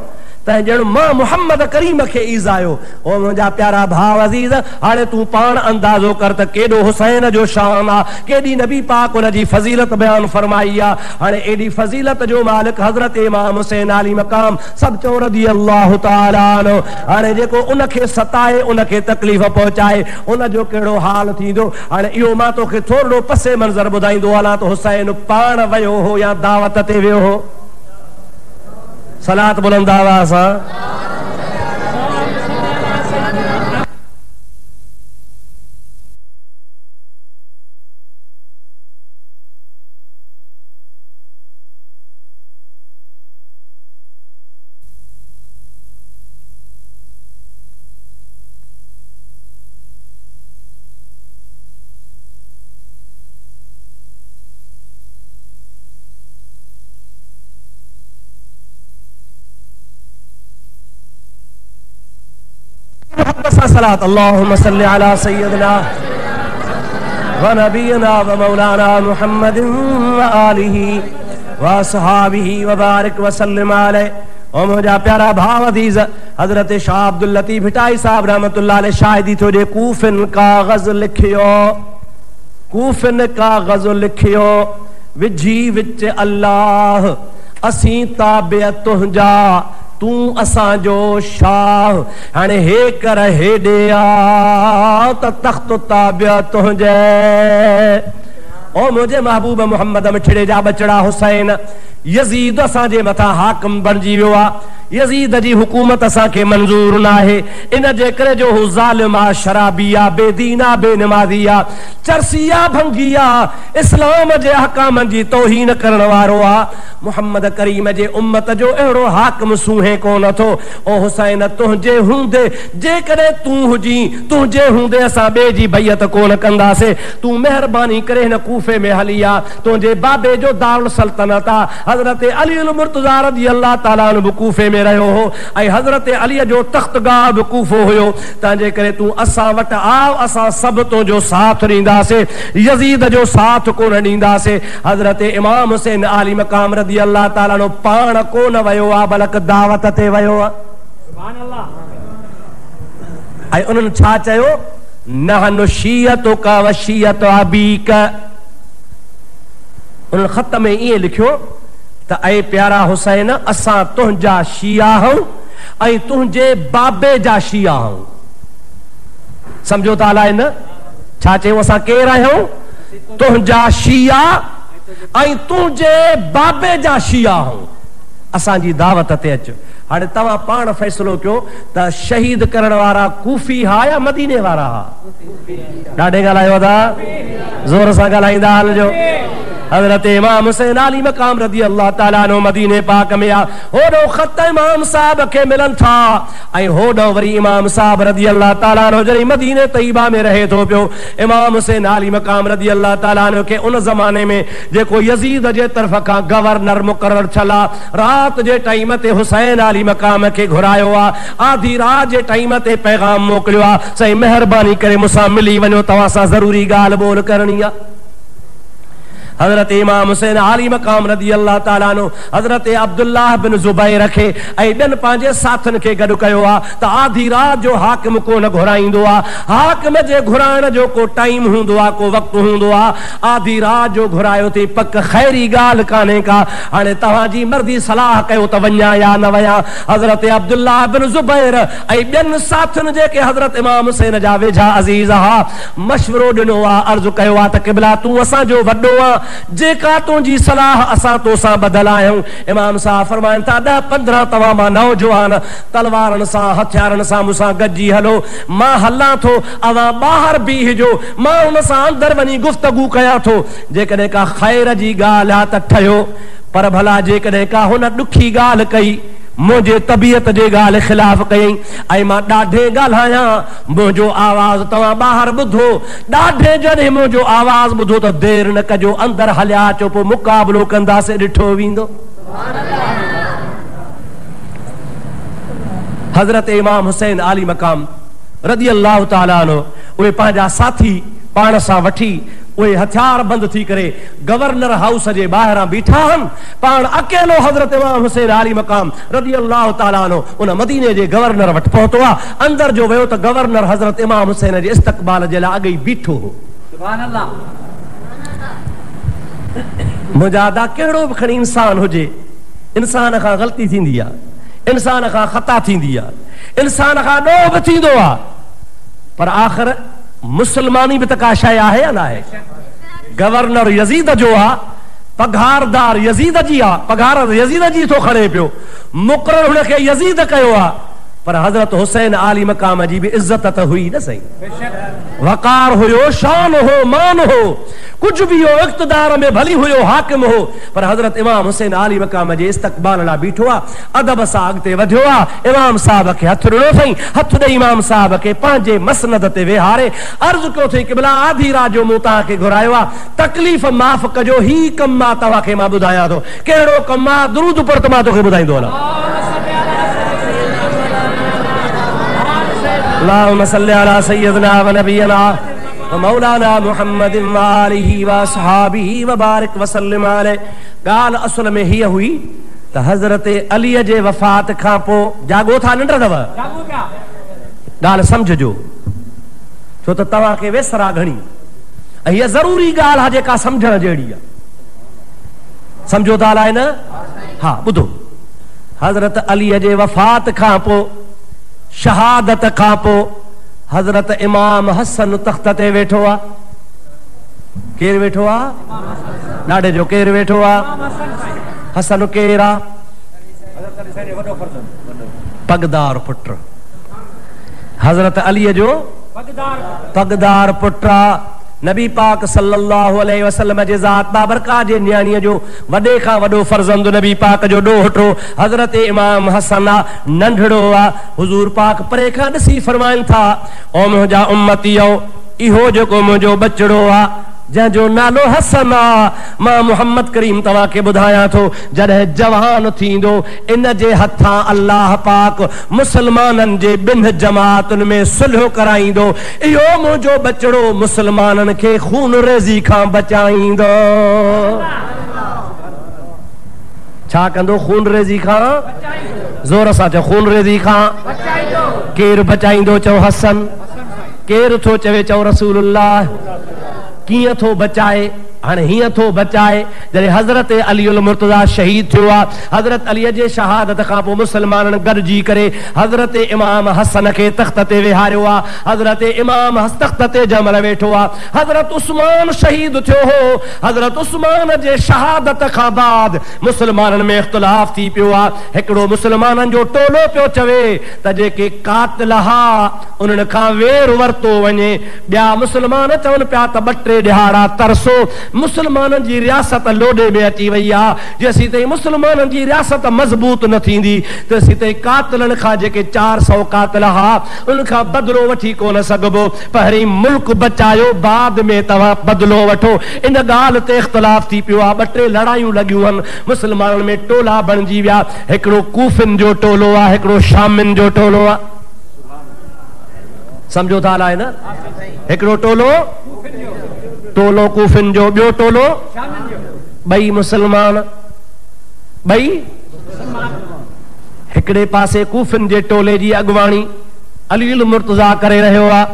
तंहिं ॼण मां मुहम्मद करीम खे ईज़ायो। ओ मुंहिंजा प्यारा भाउ अज़ीज़, हाणे तूं पाण अंदाज़ो कर त केॾो हुसैन जो शान आहे, केॾी नबी पाक उन जी फज़ीलत बयान फरमाई आहे। हाणे एॾी फज़ीलत जो मालिक हज़रत इमाम हुसैन आली मक़ाम सभु चओ रज़ी अल्लाह तआला अन्हु। हाणे जेको उनखे सताए, उनखे तकलीफ़ पहुचाए, उन जो कहिड़ो हाल थींदो। हाणे इहो मां तोखे थोरो पसे मंज़र ॿुधाईंदो हलां त हुसैन पाण वियो हो या दावत ते वियो हो? सलात बुलंद आवाज़ सां। सलात अल्लाहुम्मा सल्लि अला सय्यदना व नबीना व मौलाना मुहम्मदिन व आलिहि व असहाबिहि व बारिक व सल्लिम अलैहि। ओ मुंहिंजा प्यारा भाउ अज़ीज़, हज़रत शाह अब्दुल लतीफ़ भिटाई साहब रहमतुल्लाह अलैह शाहिदी थो ॾे। कूफिन काग़ज़ लिखियो, कूफिन काग़ज़ लिखियो, विझी विच अल्लाह, असीं ताबे तुंहिंजा, तूं असांजो शाह। हाणे हे कर हेॾे आ त तख़्त ताबिया तुंहिंजे। ओ मुंहिंजे महबूब मोहम्मद मिठड़े जा बचड़ा हुसैन, यज़ीद असांजे मथां हाकिम बणिजी वियो आहे। यज़ीद जी हुकूमत असांखे मंज़ूर न आहे, इन जे करे जो हू ज़ालिम आहे, शराबी आहे, बेदीना, बेनमाज़ी आहे, चरसी आहे, भंगी आहे, इस्लाम जे अहकामनि जी तौहीन करण वारो आहे। मुहम्मद करीम जे उम्मत जो अहिड़ो हाकिम सूहे कोन थो। ओ हुसैन, तुंहिंजे हूंदे, जेकॾहिं तूं हुजी, तुंहिंजे हूंदे असां ॿिए जी बैयत कोन कंदासीं। तूं महिरबानी करे हिन कूफे में हली आ, तुंहिंजे बाबे जो दारुल सल्तनत आहे। हज़रत अली मुर्तज़ा रज़ी अल्लाह ताला अन्हु कूफे में रहियो हो ऐं हज़रत अली जो तख़्तगाह बि कूफो हुयो। तंहिंजे करे तूं असां वटि आव, असां सभु तुंहिंजो साथ ॾींदासीं, यज़ीद जो साथ कोन ॾींदासीं। हज़रत इमाम हुसैन आली मक़ाम रज़ी अल्लाह ताला अन्हु पाण कोन वियो आहे, बल्कि दावत ते वियो आहे। सुभान अल्लाह। ऐं उन्हनि छा चयो? नहनु शियतुका व शियतु अबीक। उन्हनि ख़त में ईअं लिखियो त ऐं प्यारा हुसैन, असां तुंहिंजा शिया आहियूं ऐं तुंहिंजे बाबे जा शिया आहियूं। सम्झो था अलाए न छा चयूं? असां केरु आहियूं? तुंहिंजा शिया ऐं तुंहिंजे बाबे जा शिया आहियूं। असांजी दावत ते अच। हाणे तव्हां पाण फ़ैसिलो कयो त शहीद करण वारा कूफी हा या मदीने वारा हा? ॾाढे ॻाल्हायो था, ज़ोर सां ॻाल्हाईंदा हलिजो। हज़रत इमाम हुसैन आली मक़ाम रज़ी अल्लाह ताला अन्हु मदीने पाक में आ। होॾो ख़त इमाम साहब खे मिलनि था ऐं होॾो वरी इमाम साहब रज़ी अल्लाह ताला अन्हु जॾहिं मदीने तैयबा में रहे थो पियो, इमाम हुसैन आली मक़ाम रज़ी अल्लाह ताला अन्हु खे उन ज़माने में जेको यज़ीद जे तरफ़ खां गवर्नर मुक़रर थियल आ, रात जे टाइम ते हुसैन आली मक़ाम खे घुरायो आ, आधी रात जे टाइम ते पैगाम मोकिलियो आ, साईं महिरबानी करे मूंसां मिली वञो, तव्हां सां ज़रूरी ॻाल्हि ॿोल करणी आ। हज़रत इमाम हुसैन आली मक़ाम रज़ी अल्लाह ताला अन्हु हज़रत अब्दुल्लाह बिन ज़ुबैर खे ऐं ॿियनि पंहिंजे साथनि खे गॾु कयो आहे त आधी रात जो हाकिम कोन घुराईंदो आहे। हाकिम जे घुराइण जो को टाइम हूंदो आहे, को वक़्तु हूंदो आहे। आधी रात जो घुरायो थी, पक ख़ैरी ॻाल्हि कान्हे का। हाणे तव्हांजी मर्ज़ी, सलाह कयो त वञा या न वञा। हज़रत अब्दुल्लाह बिन ज़ुबैर ऐं ॿियनि साथनि जेके हज़रत इमाम हुसैन जा वेझा अज़ीज़ हा, मशवरो ॾिनो आहे, अर्ज़ु कयो आहे त क़िबला तूं असांजो वॾो आहे, जेका तुंहिंजी सलाह असां तोसां बदल आहियूं। इमाम साहब फरमाइनि था 10-15 तव्हां मां नौजवान तलवारनि सां, हथियारनि सां मूंसां गॾिजी हलो, मां हलां थो, अवां ॿाहिरि बीहिजो, मां हुन सां अंदरि वञी गुफ़्तगू कयां थो। जेकॾहिं का ख़ैर जी ॻाल्हि आहे त ठहियो, पर भला जेकॾहिं का हुन ॾुखी ॻाल्हि कई, मुंहिंजे तबियत जे ॻाल्हि ख़िलाफ़ कयईं ऐं मां ॾाढे ॻाल्हायां, मुंहिंजो आवाज़ तव्हां ॿाहिरि ॿुधो, ॾाढे जॾहिं मुंहिंजो आवाज़ ॿुधो त देरि न कजो, अंदरि हलिया अचो, पोइ मुक़ाबिलो कंदासीं, ॾिठो वेंदो। हज़रत इमाम हुसैन आली मक़ाम रज़ी अल्लाह ताला अन्हु उहे पंहिंजा साथी पाण सां वठी वे हथियार बंद थी करे गवर्नर हाउस जे ॿाहिरां बीठा हन पाण अकेलो हज़रत इमाम हुसैन आली मकाम रज़ी अल्लाह ताला अन्हु उन मदीने जे गवर्नर वटि पहुतो आहे। अंदर जो वियो त गवर्नर हज़रत इमाम हुसैन जे इस्तक़बाल जे लाइ अॻई बीठो हो। सुभान अल्लाह। मुंहिंजा दा कहिड़ो बि खणी इंसान हुजे, इंसान खां ग़लती थींदी आहे, इंसान खां ख़ता थींदी आहे, इंसान खां ॾोह बि थींदो आहे, पर आख़िर मुसलमानी भी तो का शय है या ना है। गवर्नर यजीद जो आ, पघारदार यजीद जी आ, पघार यजीद जी तो खड़े पियो, मुक़रर हुनखे यजीद कयो आ, पर हजरत हुसैन आली मकाम जी भी इज्जत तो हुई न सही, वकार हुयो, शान हो, मान हो, कुछ भी हो, इक़्तिदार में भली हुयो, हाकिम हो, पर हजरत इमाम हुसैन आली मकाम जे इस्तक़बाल ला बीठो आ, अदब सां अॻिते वधियो आ, इमाम साहब खे हथ ॾिनो अथई, हथ ॾेई इमाम साहब खे पंहिंजे मसनद ते वेहारे अर्ज़ कयो अथई क़िबला आधी रात जो मूं तव्हांखे घुरायो आ, तकलीफ़ माफ़ कजो, ही कम मां तव्हांखे मां ॿुधायां थो। कहिड़ो कम आ? दुरूद पढ़ त मां तोखे ॿुधाईंदो हलां। अल्लाहुम्मा सल्लि अला सय्यिदिना व नबियना व मौलाना मुहम्मदिन व आलिहि व असहाबिहि व बारिक व सल्लिम अलैहि। ॻाल्हि असल में हीअ हुई त हज़रत अलीअ जे वफ़ात खां पोइ जागो था, निंड अथव? ॻाल्हि समझजो, छो त तव्हांखे वेसरा घणी, ऐं हीअ ज़रूरी ॻाल्हि आहे जेका समझण जहिड़ी आहे। समझो था अलाए न? हा ॿुधो, हज़रत अलीअ जे वफ़ात खां पोइ, शहादत खां पोइ हज़रत इमाम हसन तख़्त ते वेठो आहे। केरु वेठो आहे? ॾाढे जो केरु वेठो आहे? हसन केरु आहे? पगदार पुट, हज़रत अलीअ जो पगदार पुट आहे। नबी पाक सल्लल्लाहु अलैहि वसल्लम जे ज़ात बाबरका जे न्याणीअ जो वॾे खां वॾो फर्ज़ंद नबी पाक जो ॾोहटो हज़रत इमाम हसन आहे, नंढड़ो आहे। हुज़ूर पाक परे खां ॾिसी फरमाइनि था, ओ मुंहिंजा उम्मतीओ, इहो जेको मुंहिंजो बचड़ो आहे जंहिंजो नालो हसन आहे, मां मुहम्मद करीम तव्हांखे ॿुधायां थो, जॾहिं जवान थींदो इन जे हथां अल्लाह पाक मुसलमाननि जे ॿिनि जमातुनि में सुलह कराईंदो। इहो मुंहिंजो बचड़ो मुसलमाननि खे खून रेज़ी खां बचाईंदो। छा कंदो? खून रेज़ी खां, ज़ोर सां चओ, खून रेज़ी खां केरु बचाईंदो? चओ हसन। केरु थो चवे? चओ रसूलुल्लाह। कीअं थो बचाए? हाणे हीअं थो बचाए, जॾहिं हज़रत अली उल मुर्तज़ा शहीद थियो आहे, हज़रत अलीअ जे शहादत खां पोइ मुसलमाननि गॾिजी करे हज़रत इमाम हसन खे तख़्त ते वेहारियो आहे। हज़रत इमाम तख़्त ते जंहिं वेठो आहे, हज़रत उस्मान शहीद थियो हो। हज़रत उस्मान जे शहादत खां बाद मुसलमाननि में इख़्तिलाफ़ थी पियो आहे। हिकिड़ो मुसलमाननि जो टोलो पियो चवे त जेके कातिल हा उन्हनि खां वेर वरितो वञे। ॿिया मुसलमान चवनि पिया त 2-3 ॾिहाड़ा तरसो, मुसलमाननि जी रियासत लोॾे में अची वई आहे। जेसीं ताईं मुसलमाननि जी रियासत मज़बूत न थींदी तेसीं ताईं कातिलनि खां, जेके 400 कातिल हा, उन खां बदिलो वठी कोन सघिबो। पहिरीं मुल्क बचायो, बाद में तव्हां बदिलो वठो। इन ॻाल्हि ते इख़्तिलाफ़ थी पियो आहे। 2-3 लड़ायूं लॻियूं आहिनि, मुसलमाननि में टोला बणिजी विया। हिकिड़ो कूफिन जो टोलो आहे, हिकिड़ो शामिन जो टोलो आहे। समझो था अलाए न? हिकिड़ो टोलो कूफिन जो, ॿियो टोलो ॿई मुसलमान, ॿई हिकिड़े पासे कूफिन जे टोले जी अॻुवाणी अली उल मुर्तज़ा करे रहियो आहे,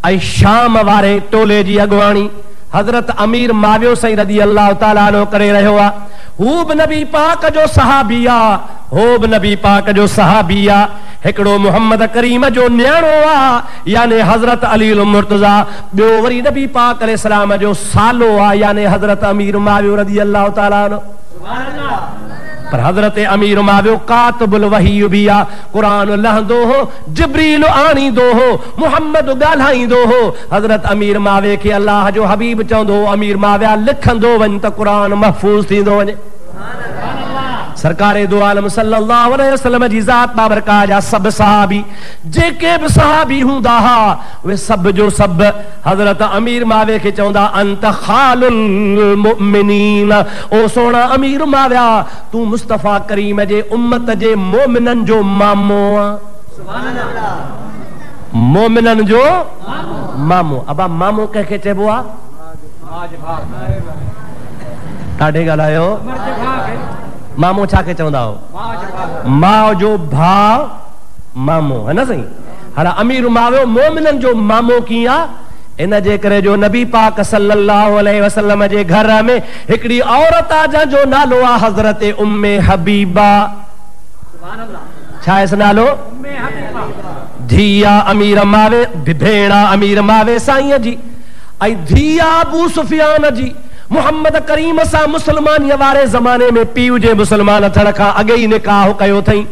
ऐं शाम वारे टोले जी अॻुवाणी हज़रत अमीर मावियो सईं रज़ी अल्लाह ताला अन्हु करे रहियो आहे। हू बि नबी पाक जो सहाबी आहे, हो बि नबी पाक जो सहाबी आहे। हिकिड़ो मोहम्मद करीम जो न्याणो आहे, यानी हज़रत अली उल मुर्तज़ा। ॿियो वरी नबी पाक अलैहिस्सलाम जो सालो आहे, यानी हज़रत अमीर मावियो रज़ी अल्लाह ताला अन्हु। पर हज़रत अमीर मावियो कातिबुल वही भी आहे। क़ुरान लहंदो हो, जिब्रील आणींदो हो, मुहम्मद ॻाल्हाईंदो हो। हज़रत अमीर मावे खे अल्लाह जो हबीब चवंदो हो, अमीर माविया लिखंदो वञ त क़ुरान महफूज़ थींदो वञे। सरकारे दो आलम सल्लल्लाहु अलैहि वसल्लम जी ज़ात बाबरका जा सभु सहाबी, जेके बि सहाबी हूंदा हा, उहे सभु जो सभु हज़रत अमीर मावे खे चवंदा, अंत खालुल मुमिनीन, ओ सोना अमीर माविया, तू मुस्तफ़ा करीम जे उम्मत जे मोमिनन जो मामो आ। मोमिनन जो मामो। अब मामो कंहिंखे चइबो आहे? ॾाढे ॻाल्हायो। मामो छा खे चवंदा हो? माउ जो भाउ मामो, है न सही? हाणे अमीर मावियो मोमिननि जो मामो कीअं आहे? इन जे करे जो नबी पाक सल्लल्लाहु अलैहि वसल्लम जे घर में हिकिड़ी औरत आहे जंहिंजो नालो आहे हज़रत उम्मे हबीबा। छा आहे नालो? धीअ अमीर मावे, भेण अमीर मावे साईं जी, ऐं धीअ अबू सुफियान जी। मुहम्मद करीम सां मुसलमानीअ वारे ज़माने में पीउ जे मुसलमान थियण खां अॻे ई निकाह कयो अथई।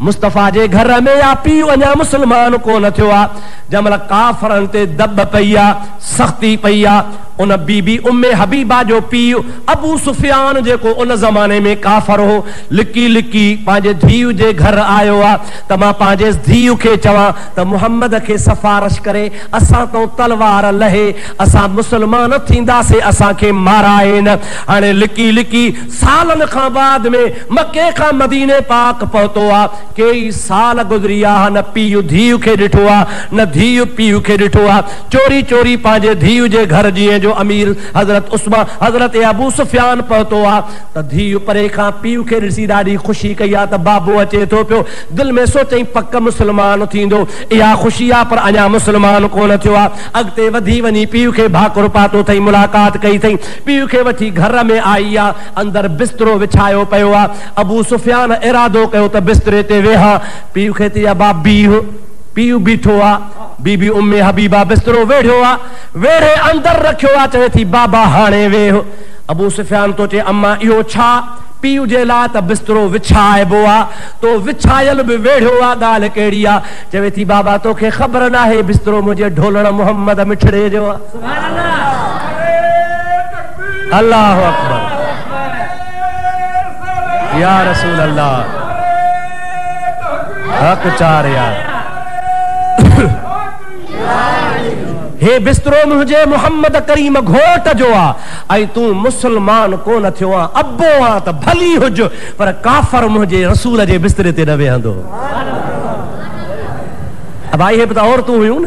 मुस्तफ़ा जे घर में या पीउ अञा मुसलमान कोन थियो आहे। जंहिंमहिल काफ़रनि ते दब पई आहे, सख़्ती पई आहे, उन बीबी उम्मे हबीबा जो पीउ अबू सुफियान जेको उन ज़माने में काफ़र हो, लिकी लिकी पंहिंजे धीउ जे घर आयो आहे त मां पंहिंजे धीउ खे चवां त मुहम्मद खे सिफारिश करे असां तो तलवार लहे, असां मुसलमान थींदासीं, असांखे माराए न। हाणे लिकी लिकी सालनि खां बाद में मके खां मदीने पाक पहुतो आहे। कई साल गुज़री आहे, न पीउ धीउ खे ॾिठो आहे, न धीउ पीउ खे ॾिठो आहे। चोरी चोरी पंहिंजे धीउ जे घर जीअं जो अमीर हज़रत उस्मान हज़रत अबू सुफियान पहुतो आहे त धीउ परे खां पीउ खे ॾिसी ॾाढी ख़ुशी कई आहे त बाबू अचे थो पियो। दिलि में सोचई पक मुसलमान थींदो, इहा ख़ुशी आहे, पर अञा मुसलमान कोन थियो आहे। अॻिते वधी वञी पीउ खे भाकुर पातो अथई, मुलाक़ात कई अथई, पीउ खे वठी घर में आई आहे। अंदरि बिस्तरो विछायो पियो आहे। अबू सुफियान इरादो कयो त बिस्तरे ते वेहा, पीउ खे चई बाबा बीह। पीउ बीठो आहे, बीबी उम्मे हबीबा बिस्तरो वेढ़ियो आहे, वेढ़े अंदरि रखियो आहे, चवे थी बाबा हाणे वेह। अबू सुफियान तो चए अम्मा इहो छा? पीउ जे लाइ त बिस्तरो विछाइबो आहे, तो विछायल बि वेढ़ियो आहे, ॻाल्हि कहिड़ी आहे? चवे थी बाबा तोखे ख़बर न आहे बिस्तरो मुंहिंजे ढोलण मोहम्मद मिठड़े जो आहे। अल्लाहु अकबर, या रसूल अल्लाह, हक़ चार यार। हे बिस्तरो मुझे मोहम्मद करीम घोट जो आ, ऐं तूं मुसलमान कोन थियो आ, अब्बो आ त भली हुज, पर काफर मुझे रसूल जे बिस्तरे ते न वेहंदो। अब आई हे बता औरतूं हुयूं न,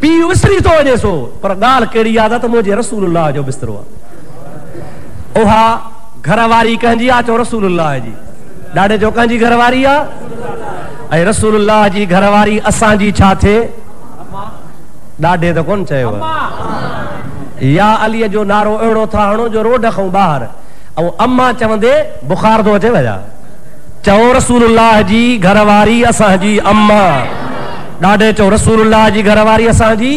पीउ विसरी तो वञे सो, पर ॻाल्हि कहिड़ी आहे त मुझे रसूलुल्लाह जो बिस्तरो आहे। उहा घरवारी कंहिंजी आहे? चओ रसूलुल्लाह जी। ॾाढे जो कंहिंजी घरवारी आहे? ऐं रसूलुल्लाह जी घरवारी असांजी छा थिए? ॾाढे त कोन चयो या अलीअ जो नारो अहिड़ो था हणो जो रोड खां ॿाहिरि, ऐं अम्मा चवंदे बुखार थो अचे वञा। चओ रसूलुल्लाह जी घरवारी असांजी अम्मा। ॾाढे चओ रसूलुल्लाह जी घरवारी असांजी।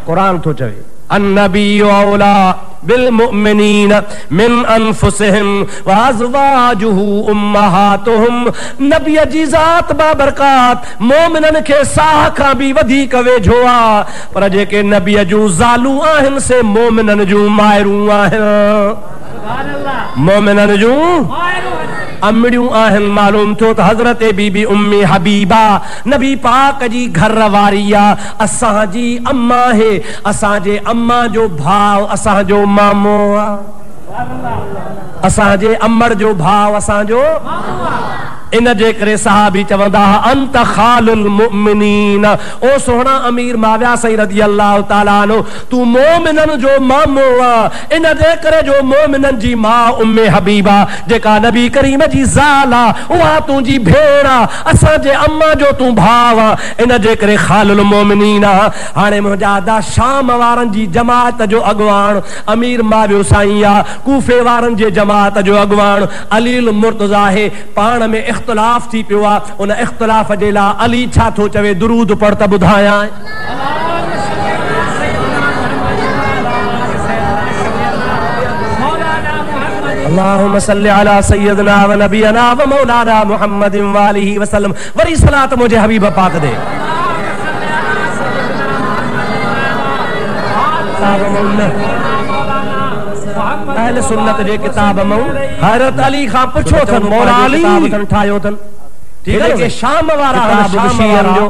क़ुरान थो चवे अन्नबी औला बिल मुमिनीन मिन अनफुसिहिम व अज़वाजुहु उम्महातुहुम। नबी जी ज़ात बाबरकात मोमिनन खे साह खां भी वधीक वेझो आ, पर जेके नबी जूं ज़ालूं आहिनि से मोमिनन जूं मायरूं आहिनि। मोमिनन जूं अमड़ियूं आहिनि। मालूम थियो त हज़रत बीबी उम्मी हबीबा नबी पाक जी घरवारी आ, असांजी अम्मा है, असांजे अम्मा जो भाउ असांजो मामो आ, असांजे अम्मड़ जो भाउ असांजो। इन जे करे सहाबी चवंदा अंत खालुल मुमिनीन, ओ सोहणा अमीर माविया सही रज़ी अल्लाह ताला अन्हु, तू मोमिनन जो मामो आ। इन जे करे जो मोमिनन जी मां उम्मे हबीबा जेका नबी करीम जी ज़ाल आ, उहा तुंहिंजी भेण आ, असांजे अम्मा जो तू भाउ आ। इन जे करे खालुल मुमिनीन आ। हाणे मुंहिंजा अदा शाम वारनि जी जमात जो अॻवान अमीर मावियो साईं आ, कूफे वारनि जे जमात जो अॻवान अलील मुर्तज़ा आहे। पाण में इख्तिलाफ थी पियो आहे, उन इख्तिलाफ जे लाइ अली छा थो चवे? दुरूद पढ़ त ॿुधायां। अल्लाहुम्मा सल्लि अला सय्यदना व नबियना व मौलाना मुहम्मदिन व आलिहि वसल्लम। वरी सलात मुझे हबीब पाक दे। अहले सुन्नत जे किताब में हज़रत अली खां पुछो थन, मौला अली किताब ठाहियो थन, ठीक है, के शाम वारा शाम जो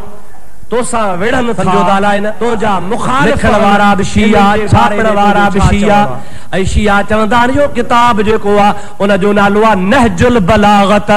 तोसा विड़न समझो दालाइन तो जा मुखालिफ वारा भी शिया छापण वारा भी शिया ऐ शिया चवंदा यो किताब जेको आ उन जो नालो आ नहजुल बलागत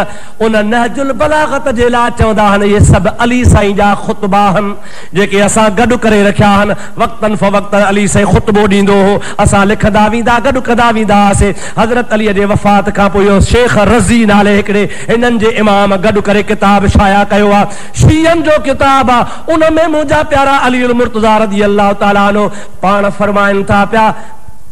उन नहजुल बलागत जे ला चवंदा हन ये सब अली साईं जा खुतबा हन जेके असा गड करे रखया हन वक्तन फवक्त अली साईं खुतबो दींदो हो असा लिखदा वींदा गड कदा वींदा से हजरत अली जे वफात का पोयो शेख रजी नाले एकड़े इनन जे इमाम गड करे किताब शाया कयो आ शियन जो किताब आ उनमें मुझा प्यारा अली उल मुर्तजा रज़ी अल्लाह ताला अन्हु पान फरमाइन था प्या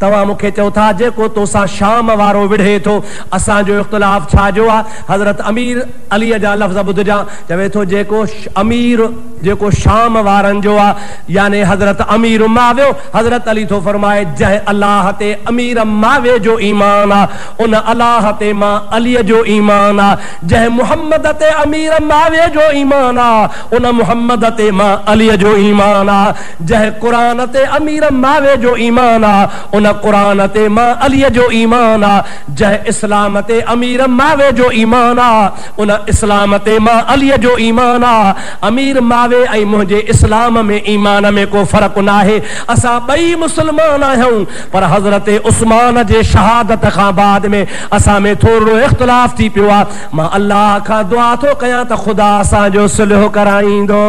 तवा मुखे चो था जेको तोसा शाम वारो विढ़े थो असा जो इख्तिलाफ छा जो आ हजरत अमीर अली जा लफ्ज बुधजा चवे थो जेको अमीर जेको शाम वारन जो आ यानी हजरत अमीर मावियो हजरत अली थो फरमाए जह अल्लाह ते अमीर मावे जो ईमान आ उन अल्लाह ते मां अली जो ईमान आ जह मुहम्मद ते अमीर मावे जो ईमान आ उन मुहम्मद ते मां अली जो ईमान आ जह कुरान ते अमीर मावे जो ईमान आ उन कुरान ते मां अली जो ईमान आ जह इस्लाम ते अमीर मावे जो ईमान आ उन इस्लाम ते मां अली जो ईमान आ अमीर मावे ऐं मुझे इस्लाम में ईमान में को फर्क ना है असा बई मुसलमान आहियूं पर हजरत उस्मान जे शहादत का बाद में असा में थोड़ो इख्तिलाफ थी पियो आ मां अल्लाह का दुआ तो कया त खुदा असा जो सुलह कराईंदो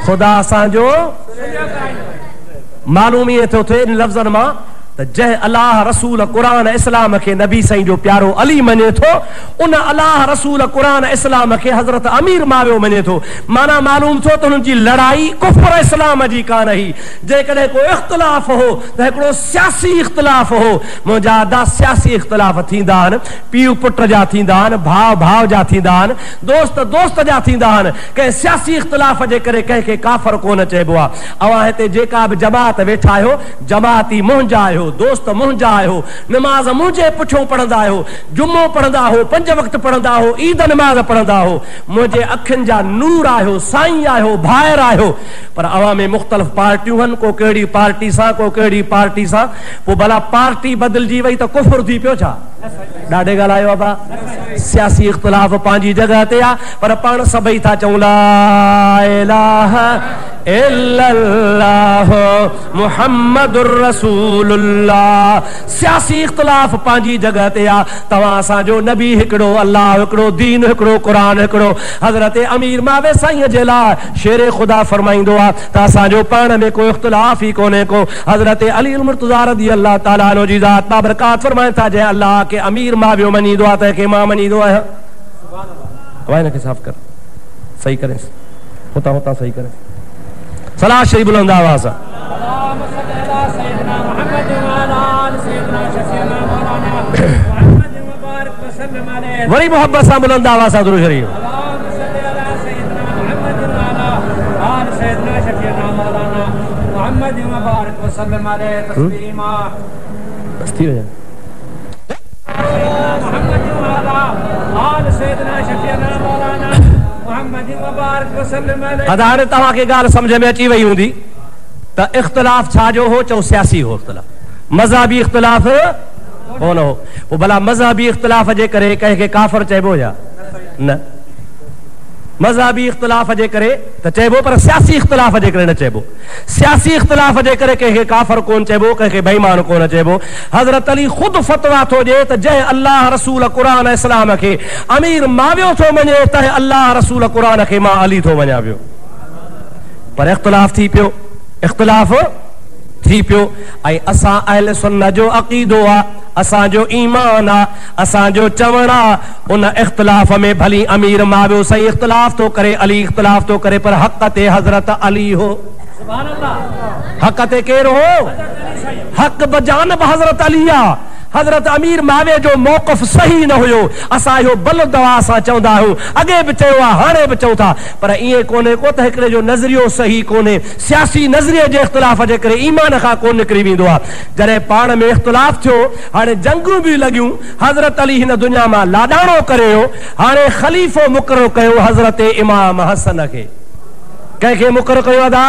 खुदा असा जो मालूम ये तो थे इन लफ्जन मां त जह अल्लाह रसूल कुरान इस्लाम के नबी साईं जो प्यारो अली मने थो उन अल्लाह रसूल कुरान इस्लाम के हजरत अमीर मावियो मने थो माना मालूम थो त उनजी लड़ाई कुफ्र इस्लाम जी कान ही जे कदे को इख्तिलाफ हो त एकड़ो सियासी इख्तिलाफ हो मुजा दा सियासी इख्तिलाफ थींदा हन पीउ पुट जा थींदा हन भाव भाव जा थींदा हन दोस्त दोस्त जा थींदा हन के सियासी इख्तिलाफ जे करे कह के काफर कोन चेबो आ अवा हेते जेका भी जमात वेठा हो जमाती मुंजा आयो दोस्त मुंजा आयो नमाज मुझे पुछो पढ़ंदा हो जुम्मो पढ़ंदा हो पंज वक्त पढ़ंदा हो ईद नमाज पढ़ंदा हो मुझे अखिन जा नूर आयो साईं आयो भायर आयो पर अवा में मुख्तलिफ पार्टियों हन को केड़ी पार्टी सा को केड़ी पार्टी सा वो भला पार्टी बदलजी वई तो कुफ्र थी पियो छा डाडे गालायो बाबा सियासी इख्तिलाफ पांजी जगह ते आ पर पाण सभई था चऊं ला इलाहा इल्लल्लाह मुहम्मदुर रसूलुल्लाह सियासी इख्तिलाफ पांजी जगह ते आ तवा सा जो नबी हिकड़ो अल्लाह हिकड़ो दीन हिकड़ो कुरान हिकड़ो हजरत अमीर मावे साईं जेला शेरे खुदा फरमाइंदो आ त असा जो पाण में कोई इख्तिलाफ ही कोने को हजरत अली मुर्तजा रज़ी अल्लाह ताला अन्हु जी ज़ात बाबरकात फरमाए था जे अल्लाह के अमीर मावियो मनीदो आ त के मां मनीदो आ सुभान अल्लाह वाइन के साफ कर सही करें होता होता सही करें सलाह शरीफ बुलंद आवाज़ वरी मोहब्बत से बुलंद आवाज़ दुरूद शरीफ बस्ती रहे अदारे तवा के गाल समझ में अची वही हूंदी त इख्तिलाफ छा जो हो चो सियासी हो इख्तिलाफ मजहबी इख्तिलाफ हो न हो वो भला मजहबी इख्तिलाफ जे करे कह के काफर चेबो या न मजहबी इख्तिलाफ जे करे त चेबो पर सियासी इख्तिलाफ जे करे न चेबो सियासी इख्तिलाफ जे करे कह के काफर कोन चेबो कह के बेईमान कोन चेबो हजरत अली खुद फतवा थो जे त जय अल्लाह रसूल कुरान इस्लाम के अमीर मावियो थो मने त अल्लाह रसूल कुरान के मां अली थो वञावियो पर इख्तिलाफ थी पियो इख्तिलाफ थी पियो ऐं असां अहल सुन्नत जो अक़ीदो आ असां जो ईमान आ असां जो चवण आ उन इख्तिलाफ में भली अमीर मावियो सही इख्तिलाफ तो करे अली इख्तिलाफ तो करे पर हक़ ते हजरत अली हो सुभान अल्लाह हक़ ते केर हो हक़ बजानब हजरत अली आ हजरत अमीर मावे जो मौक़िफ़ सही न हुयो असां यो बल दवा सा चवंदा आहियूं अगे भी चयो आ हाणे भी चऊं था पर इए कोने को त हिकड़े जो नज़रियो सही कोने सियासी नज़रिये जे इख्तिलाफ जे करे ईमान खां कोन निकरी वेंदो आ जॾहिं पाण में इख्तिलाफ थियो हाणे जंगूं भी लॻियूं हजरत अली हिन दुनिया मां लाॾाणो करियो हाणे ख़लीफ़ो मुक़ररु कयो हजरत इमाम हसन खे कंहिंखे मुक़ररु कयो अदा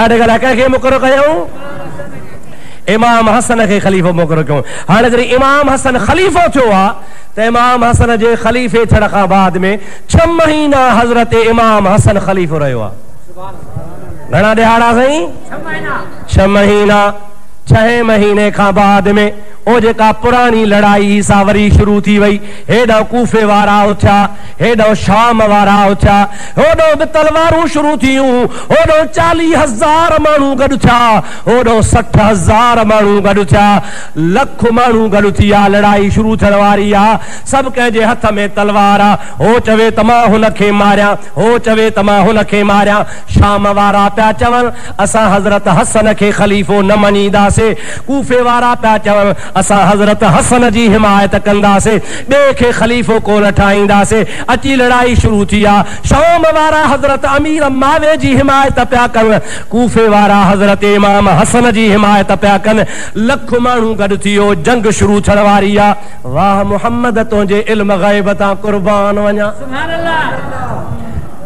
ॾाढे ॻाल्हि कंहिंखे मुक़ररु कयूं इमाम हसन के खलीफो मुक़ररु कयो। हाणे जॾहिं इमाम हसन खलीफो थियो आहे त इमाम हसन जे खलीफे थियण खां बाद में 6 महीना हज़रत इमाम हसन खलीफो रहियो आहे। घणा ॾिहाड़ा साईं? 6 महीना। 6 महीने खां बाद में ओ जेका पुरानी लड़ाई सा वरी शुरू थी वई। हेॾा कूफे वारा उथिया, हेॾो शाम वारा उथिया, होॾो बि तलवारूं शुरू थियूं, होॾो 40,000 माण्हू गॾु थिया, होॾो 60,000 माण्हू गॾु थिया, लख माण्हू गॾु थी विया। लड़ाई शुरू थियण वारी आहे। सभु कंहिंजे हथ में तलवार आहे। हो चवे त मां हुनखे मारियां, हो चवे त मां हुनखे मारियां। शाम वारा पिया चवनि असां हज़रत हसन खे खलीफ़ो न मञीदासीं। कूफे वारा पिया चवनि असां हज़रत हसन जी हिमायत कंदासीं, ॿिए खे खलीफ़ो कोन ठाहींदासीं। अची लड़ाई शुरू थी आहे। शाम वारा हज़रत अमीर मावे जी हिमायत पिया कनि, कूफे वारा हज़रत इमाम हसन जी हिमायत पिया कनि। लख माण्हू गॾु थी वियो। जंग शुरू थियण वारी आहे। वाह मुहम्मद तुंहिंजे इल्म ग़ैब तां क़ुर्बान वञा।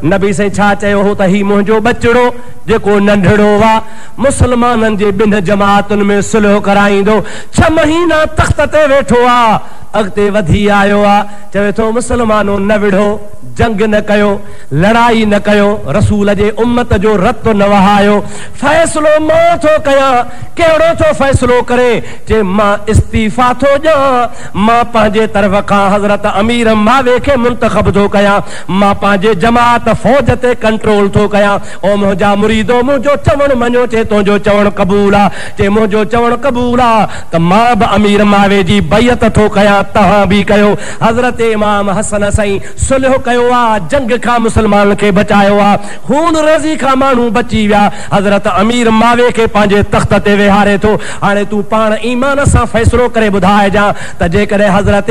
नबी साईं छा चयो हो त ही मुंहिंजो बचड़ो जेको नंढड़ो वा मुसलमाननि जे 2 जमातुनि में सुलह कराईंदो। 6 महीना तख़्त ते वेठो आ, अॻिते वधी आयो आ। चवे थो मुसलमानो न विढ़ो, जंग न कयो, लड़ाई न कयो, रसूल जे उम्मत जो रत न वहायो। फ़ैसिलो मां थो कयां। कहिड़ो थो फ़ैसिलो करे? जे मां इस्तीफ़ा थो ॾियां, मां पंहिंजे तरफ़ खां हज़रत अमीर मावे खे मुंतख़ब थो कयां, मां पंहिंजे जमात फौज ते कंट्रोल थो कयां। ओ मुंहिंजा मुरीदो, मुंहिंजो चवण मञो। चे तुंहिंजो चवण क़बूल आहे। चे मुंहिंजो चवण क़बूल आहे त मां बि अमीर मावे जी बैयत थो कयां, तव्हां बि कयो। हज़रत इमाम हसन साईं सुलह कयो आहे, जंग खां मुसलमान खे बचायो आहे। खून रज़ी खां माण्हू बची विया। हज़रत अमीर मावे खे पंहिंजे तख़्त ते वेहारे थो। हाणे तूं पाण ईमान सां फ़ैसिलो करे ॿुधाइजां त जेकॾहिं हज़रत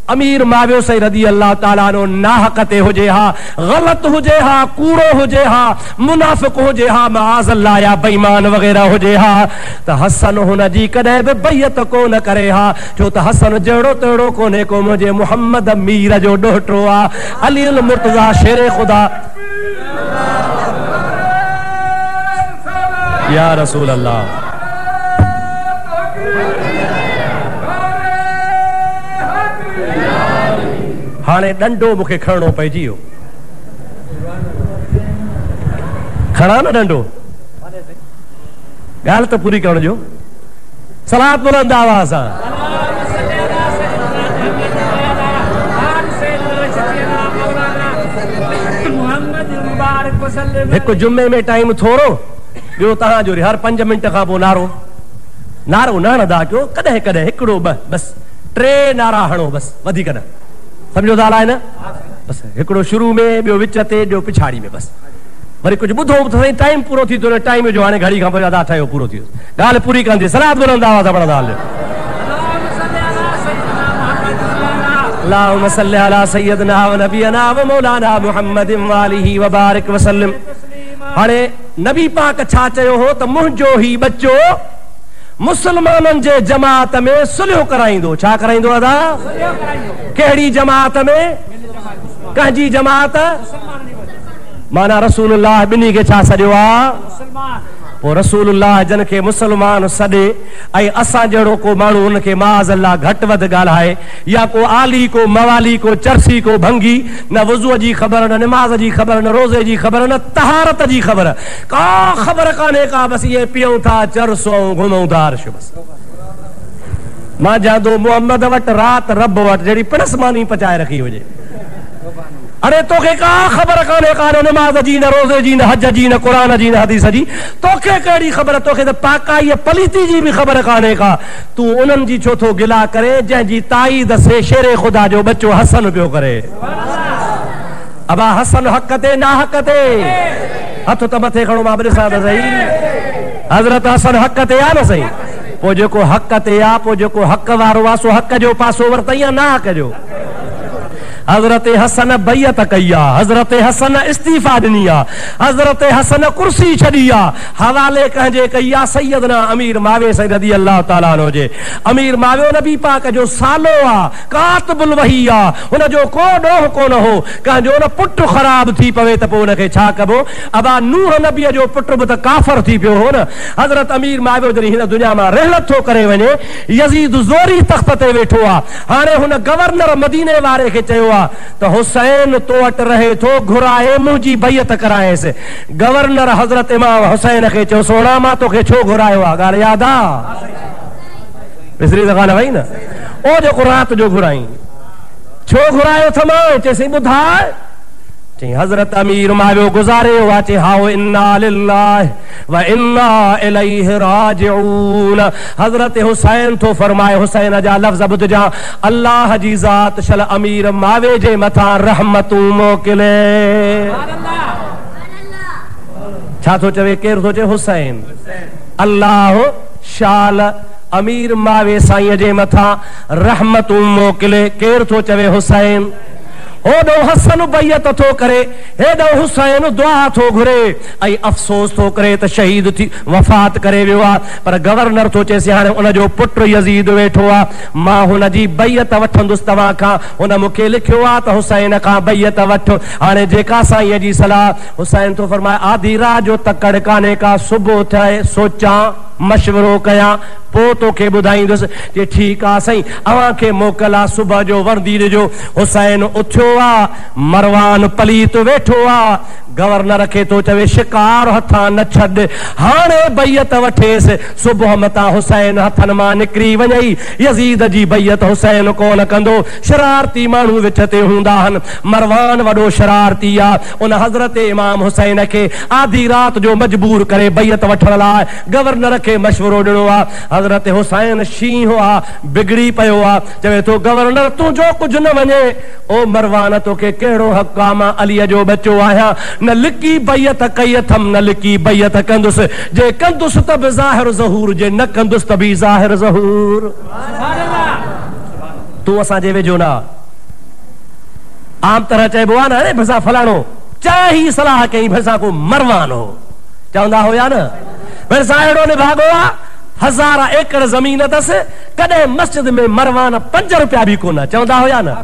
अमीर मावियो सही रदी अल्लाह ताला नो नाहक ते हुजे हा, गलत हुजे हा, कूड़ो हुजे हा, मुनाफिक हुजे हा, माज़ अल्लाह या बेईमान वग़ैरह हुजे हा, त हसन हुन जी कॾहिं बि बैयत कोन करे हा। छो त हसन जहिड़ो तहिड़ो कोन्हे को मुंहिंजे मुहम्मद मीर जो ॾोहिटो आहे। अली अल मुर्तज़ा शेरे ख़ुदा या रसूल अल्लाह। हाणे डंडो मूंखे खणणो पइजी वियो। खणा न डंडो? ॻाल्हि त पूरी करण जो। सलात बुलंद आवाज़ सां। हिकु जुमे में टाइम थोरो, ॿियो तव्हांजो हर 5 मिंट खां पोइ नारो न हणंदा कयो। कॾहिं कॾहिं हिकिड़ो बस 3 नारा हणो बस, वधीक न। समझो था आहे न? बस हिकिड़ो शुरू में, ॿियो विच ते, ॿियो पिछाड़ी में। बस वरी कुझु ॿुधो त टाइम पूरो थी थो। टाइम जो हाणे घड़ी खां पोइ अदा ठहियो, पूरो थी वियो। ॻाल्हि पूरी कंदी। सलात बुलंद आवाज़ सां पढ़ंदा हलो। अल्लाहुम्मा सल्लि अला सय्यदना व नबियना व मौलाना मुहम्मदिन व आलिहि व बारिक वसल्लम। हाणे नबी पाक छा चयो हो त मुंहिंजो ही बच्चो मुसलमाननि जे जमात में सुलह कराईंदो। छा कराईंदो? अदा कहिड़ी जमात में? कंहिंजी जमात? माना रसूलुल्लाह ॿिन्ही खे छा सॾियो आहे? पोइ रसूलुल्लाह जन खे मुसलमान सॾे ऐं असां जहिड़ो को माण्हू उनखे माज़ अल्लाह घटि वधि ॻाल्हाए, या को आली, को मवाली, को चरसी, को भंगी, न वज़ूअ जी ख़बर, न निमाज़ जी ख़बर, न रोज़े जी ख़बर, न तहारत जी ख़बर, का ख़बर कान्हे का। बसि इहे पीऊं था, चरसो ऐं घुमूं था अर्श। बसि मां जांदो मुहम्मद वटि राति रब वटि जहिड़ी पिणसमानी पचाए रखी हुजे। अरे तोखे का ख़बर कान्हे का, न निमाज़ जी, न रोज़े जी, न हज जी, न क़ुरान जी, न हदीस जी। तोखे कहिड़ी ख़बर? तोखे त पाकाई पलीती जी बि ख़बर कान्हे का। तूं उन्हनि जी छो थो गिला करे जंहिंजी ताईद से शेरे ख़ुदा जो बच्चो हसन पियो करे? अबा हसन हक़ ते ना हक़ ते? हथ त मथे खणो, मां बि ॾिसां त सही। हज़रत हसन हक़ ते आहे न सही? पोइ जेको हक़ ते आहे, पोइ जेको हक़ वारो आहे सो हक़ जो पासो वरितई या ना हक़ जो? हजरत हसन बैयत कई आ, हजरत हसन इस्तीफा ॾिनी आ, हजरत हसन कुर्सी छॾी आ, हवाले कंहिंजे कई आ सैयदना अमीर मावे साईं रज़ी अल्लाह ताला अन्हु जे। अमीर मावे नबी पाक जो सालो आ, कातिबुल वही आ, हुन जो को ॾोह कोन हो, कंहिंजो न पुट ख़राब थी पवे त पोइ हुनखे छा कबो। अबा नूह नबीअ जो पुट बि त काफ़र थी पियो हो न। हजरत अमीर मावे जॾहिं हिन दुनिया मां रहलत थो करे वञे, यज़ीद ज़ोरी तख़्त ते वेठो आ। हाणे हुन गवर्नर मदीने वारे खे चयो आ त हुसैन तो वटि रहे थो, घुराए मुंहिंजी बैयत कराएसि। गवर्नर हजरत इमाम हुसैन खे चयो सोना मां तोखे छो घुरायो आहे, ॻाल्हि यादि आहे? विसरी त ॻाल्हि वई न। ओ जेको राति जो घुराई, छो घुरायो थमां? चइसि ॿुधाए। चई हजरत अमीर मावियो गुज़ारे हुआ, चई हाओ इन्ना लिल्लाहि व इन्ना इलैहि राजिऊन। हजरत हुसैन तो फरमाए, हुसैन जा लफ़्ज़ ॿुधजा, अल्लाह जी ज़ात शल अमीर मावे जे मथां रहमतूं मोकिले। छा थो चवे? केरु थो चवे? हुसैन। अल्लाह शाल अमीर मावे साईं जे मथां रहमतूं मोकिले। केरु थो चवे? हुसैन। होॾो हसन बैयत थो करे, हेॾो हुसैन दुआ थो घुरे ऐं अफ़सोस थो करे त शहीद थी वफ़ात करे वियो आहे। पर गवर्नर थो चएसि हाणे उनजो पुटु यज़ीद वेठो आहे, मां हुनजी बैयत वठंदुसि तव्हां खां। हुन मूंखे लिखियो आहे त हुसैन खां बैयत वठो। हाणे जेका साईं जी सलाह। हुसैन थो फरमाए आधी रात जो तकड़ कान्हे का, सुबुह थिए सोचां मशवरो कयां पोइ तोखे ॿुधाईंदुसि। जे ठीकु आहे साईं, अव्हां खे मोकल आहे, सुबुह जो वर्दी ॾिजो। हुसैन उथियो आहे, मरवान पलीत वेठो आहे, गवर्नर खे तो चवे शिकार हथां न छॾ, हाणे बैयत वठेसि। सुबुह मतां हुसैन हथनि मां निकिरी वञई। यज़ीद जी बैयत हुसैन कोन कंदो, शरारती माण्हू विच ते हूंदा आहिनि। मरवान वॾो शरारती आहे, उन हज़रत इमाम हुसैन खे आधी राति जो मजबूर करे बैयत वठण लाइ गवर्नर खे मशवरो ॾिनो आहे। हजरत हुसैन शींहुं आहे, बिगड़ी पियो आहे, चवे थो गवर्नर तुंहिंजो कुझु न वञे। ओ मरवान तोखे कहिड़ो हक़ आहे? मां अलीअ जो बचो आहियां, न लिकी बैयत कई अथमि न लिकी बैयत कंदुसि। जे कंदुसि त बि ज़ाहिर ज़हूर, जे न कंदुसि त बि ज़ाहिर ज़हूर। तूं असांजे वेझो न। आम तरह चइबो आहे न, अरे भसा फलाणो चाहे ही सलाह कई भसा को मरवान हो, चवंदा हुया न भसा अहिड़ो निभागो आहे, 1000 एकड़ ज़मीन अथसि, कॾहिं मस्जिद में मरवान 5 रुपया बि कोन, चवंदा हुया न।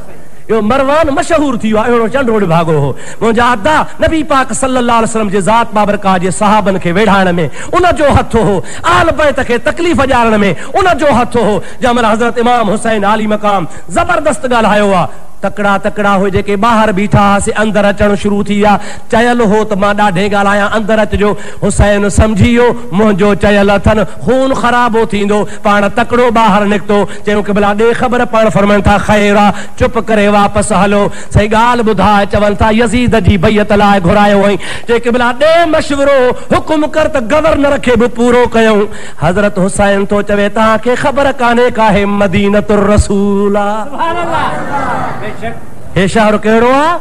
यो मरवान मशहूर थी वियो आहे, अहिड़ो चंडो निभागो हो। मुंहिंजा अदा नबी पाक सल्लल्लाहु अलैहि वसल्लम जे ज़ात बाबरकात जे सहाबनि खे वेढ़ाइण में उनजो हथ हो, आल बैत खे तकलीफ़ ॾियारण में उनजो हथ हो। जंहिंमहिल हज़रत इमाम हुसैन आली मक़ाम ज़बरदस्त ॻाल्हायो आहे। तकड़ा तकड़ा हो जेके ॿाहिरि बीठा हुआसीं, अंदरि अचणु शुरू थी विया। चयल हो त मां ॾाढे ॻाल्हायां, अंदरि अचिजो। हुसैन सम्झी वियो मुंहिंजो चयल अथनि, खून ख़राबो थींदो, पाण तकड़ो ॿाहिरि निकितो। चयूं कि भला ॾे ख़बर, पाण फरमाइनि था ख़ैर आहे, चुप करे वापसि हलो। सही ॻाल्हि ॿुधाए, चवनि था यज़ीद जी बैयत लाइ घुरायो हुअईं। चई भला ॾे मशवरो, हुकुम कर त गवर्नर खे बि पूरो कयूं। हज़रत हुसैन थो चवे तव्हांखे ख़बर कान्हे काहे मदीनतुर रसूल आहे। हे शहर कहिड़ो आहे?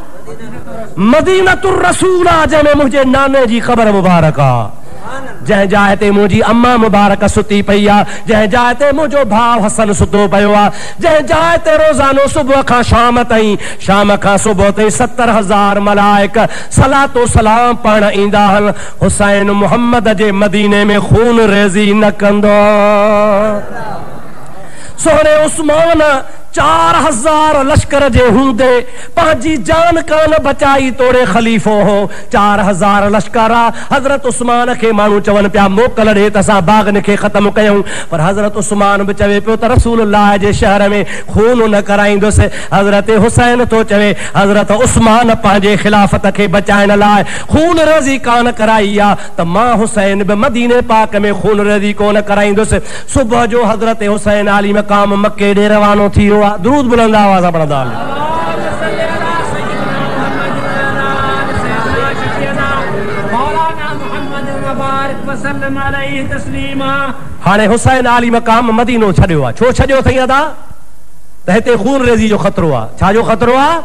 मदीनतुर रसूल आहे, जंहिंमें मुंहिंजे नाने जी ख़बर मुबारक आहे, जंहिं जाइ ते मुंहिंजी अम्मा मुबारक सुती पई आहे, जंहिं जाइ ते मुंहिंजो भाउ हसन सुतो पियो आहे, जंहिं जाइ ते रोज़ानो सुबुह खां शाम ताईं, शाम खां सुबुह ताईं 70,000 मलाइक सलातो सलाम पढ़ण ईंदा आहिनि। हुसैन मुहम्मद जे मदीने में खून रेज़ी न कंदो। सोहरे उस्मान 4000 लश्कर जे हूंदे पंहिंजी जान कान बचाई, तोड़े ख़लीफ़ो हो। 4000 लश्कर आहे। हज़रत उस्मान खे माण्हू चवनि पिया मोकल ॾे त असां बाग़न खे ख़तमु कयूं, पर हज़रत उस्मान बि चवे पियो त रसूलुल्लाह जे शहर में खून न कराईंदुसि। हज़रत हुसैन थो चवे हज़रत उस्मान पंहिंजे ख़िलाफ़त खे बचाइण लाइ खून रेज़ी कान कराई आहे, त मां हुसैन बि मदीने पाक में खून रेज़ी कोन कराईंदुसि। सुबुह जो हज़रत हुसैन आली मक़ाम मके ॾे रवानो थी वियो। दुरूद बुलंद आवाज़ पढ़ंदा हलो। हाणे हुसैन आली मक़ाम मदीनो छॾियो आहे। छो छॾियो अथई अदा? त हिते खून रेज़ी जो ख़तरो आहे। छाजो ख़तरो आहे?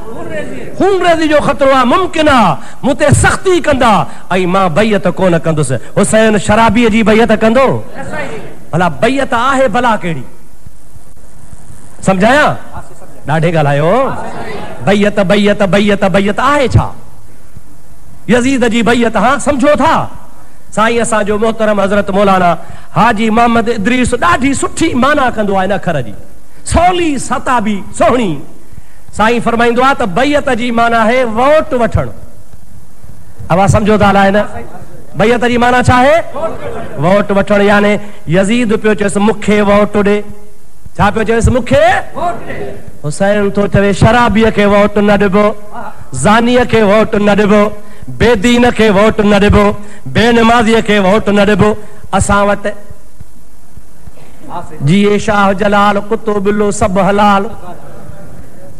खून रेज़ी जो ख़तरो आहे। मुमकिन आहे मूं ते सख़्ती कंदा ऐं मां बैयत कोन कंदुसि। हुसैन शराबीअ जी बैयत कंदो? भला बैयत आहे भला कहिड़ी? समझाया? ॾाढे ॻाल्हायो। बैयत बैयत बैयत बैयत आहे छा? यजीद जी बैयत, हाँ समझो था साईं असांजो मोहतरम हज़रत मौलाना हाजी मोहम्मद इदरीस ॾाढी सुठी माना कंदो आहे इन अखर जी, सवली सताबी सोहणी। साईं फरमाईंदो आहे त बैयत जी माना है वोट वठण। आवाज़ समझो था अलाए न? बैयत जी माना छा है? वोट वठण। यानी यजीद पियो चएसि मूंखे वोट ॾे। छा पियो चएसि? मूंखे। हुसैन थो चवे शराबीअ खे वोट न ॾिबो, ज़ानीअ खे वोट न ॾिबो, बेदीन खे वोट न ॾिबो, बेनमाज़ीअ खे वोट न ॾिबो। असां वटि जी शाह जलाल कुतो बिल्लो सभु हलाल।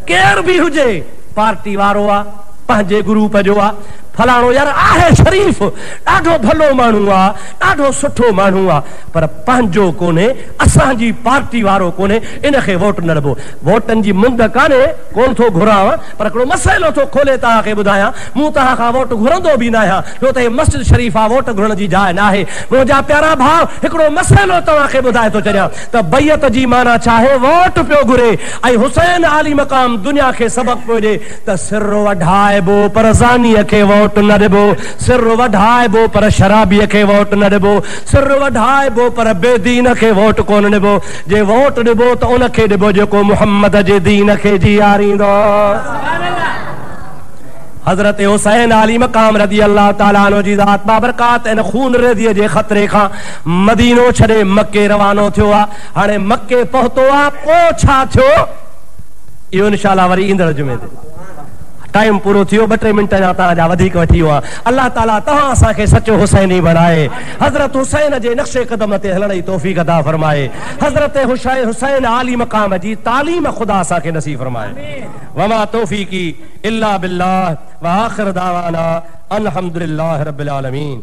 केर बि हुजे पार्टी वारो आ, पंहिंजे ग्रुप जो आ, फलाणो यार आहे शरीफ, ॾाढो भलो माण्हू आ, ॾाढो सुठो माण्हू आ, पर पंहिंजो कोन्हे, असांजी पार्टी वारो कोन्हे, इनखे वोट न ॾिबो। वोटनि जी मुंद कान्हे, कोन थो घुरां, पर हिकिड़ो मसइलो थो खोले तव्हांखे ॿुधायां। मूं तव्हां खां वोट घुरंदो बि न आहियां, छो त हे मस्जिद शरीफ़ आहे, वोट घुरण जी जाइ न आहे। मुंहिंजा प्यारा भाउ, हिकिड़ो मसइलो तव्हांखे ॿुधाए थो छॾियां त बैयत जी माना छा आहे? वोट पियो घुरे। ऐं हुसैन आली मक़ाम दुनिया खे सबक़ पियो ॾे त सिर वढाइबो पर ज़ानीअ खे वोट न ॾिबो, सिर वढाइबो पर शराबीअ खे वोट न ॾिबो, सिर वढाइबो पर बेदीन खे वोट कोन ॾिबो। जे वोट ॾिबो त उनखे ॾिबो जेको मुहम्मद जे दीन खे जीआरींदो। हज़रत हुसैन आली मक़ाम रज़ी अल्लाह ताला अन्हु जी ज़ात बाबरकात इन खून रेज़ीअ जे ख़तरे खां मदीनो छॾे मके रवानो थियो आहे। हाणे मके पहुतो आहे, पोइ छा थियो इहो इंशाअल्लाह वरी ईंदड़ जुमे ते। टाइम पूरो थियो, 2-3 मिंट अञा तव्हांजा वधीक वठी वियो आहे। अल्लाह ताला तव्हां असांखे सचो हुसैनी बणाए, हज़रत हुसैन जे नक्शे क़दम ते हलण जी तौफ़ीक़ अता फरमाए, हज़रत हुसैन आली मक़ाम जी तालीम ख़ुदा असांखे नसीब फरमाए। वमा तौफ़ीक़ी इल्ला बिल्लाह व आख़िर दावाना अल्हम्दुलिल्लाहि रब्बिल आलमीन।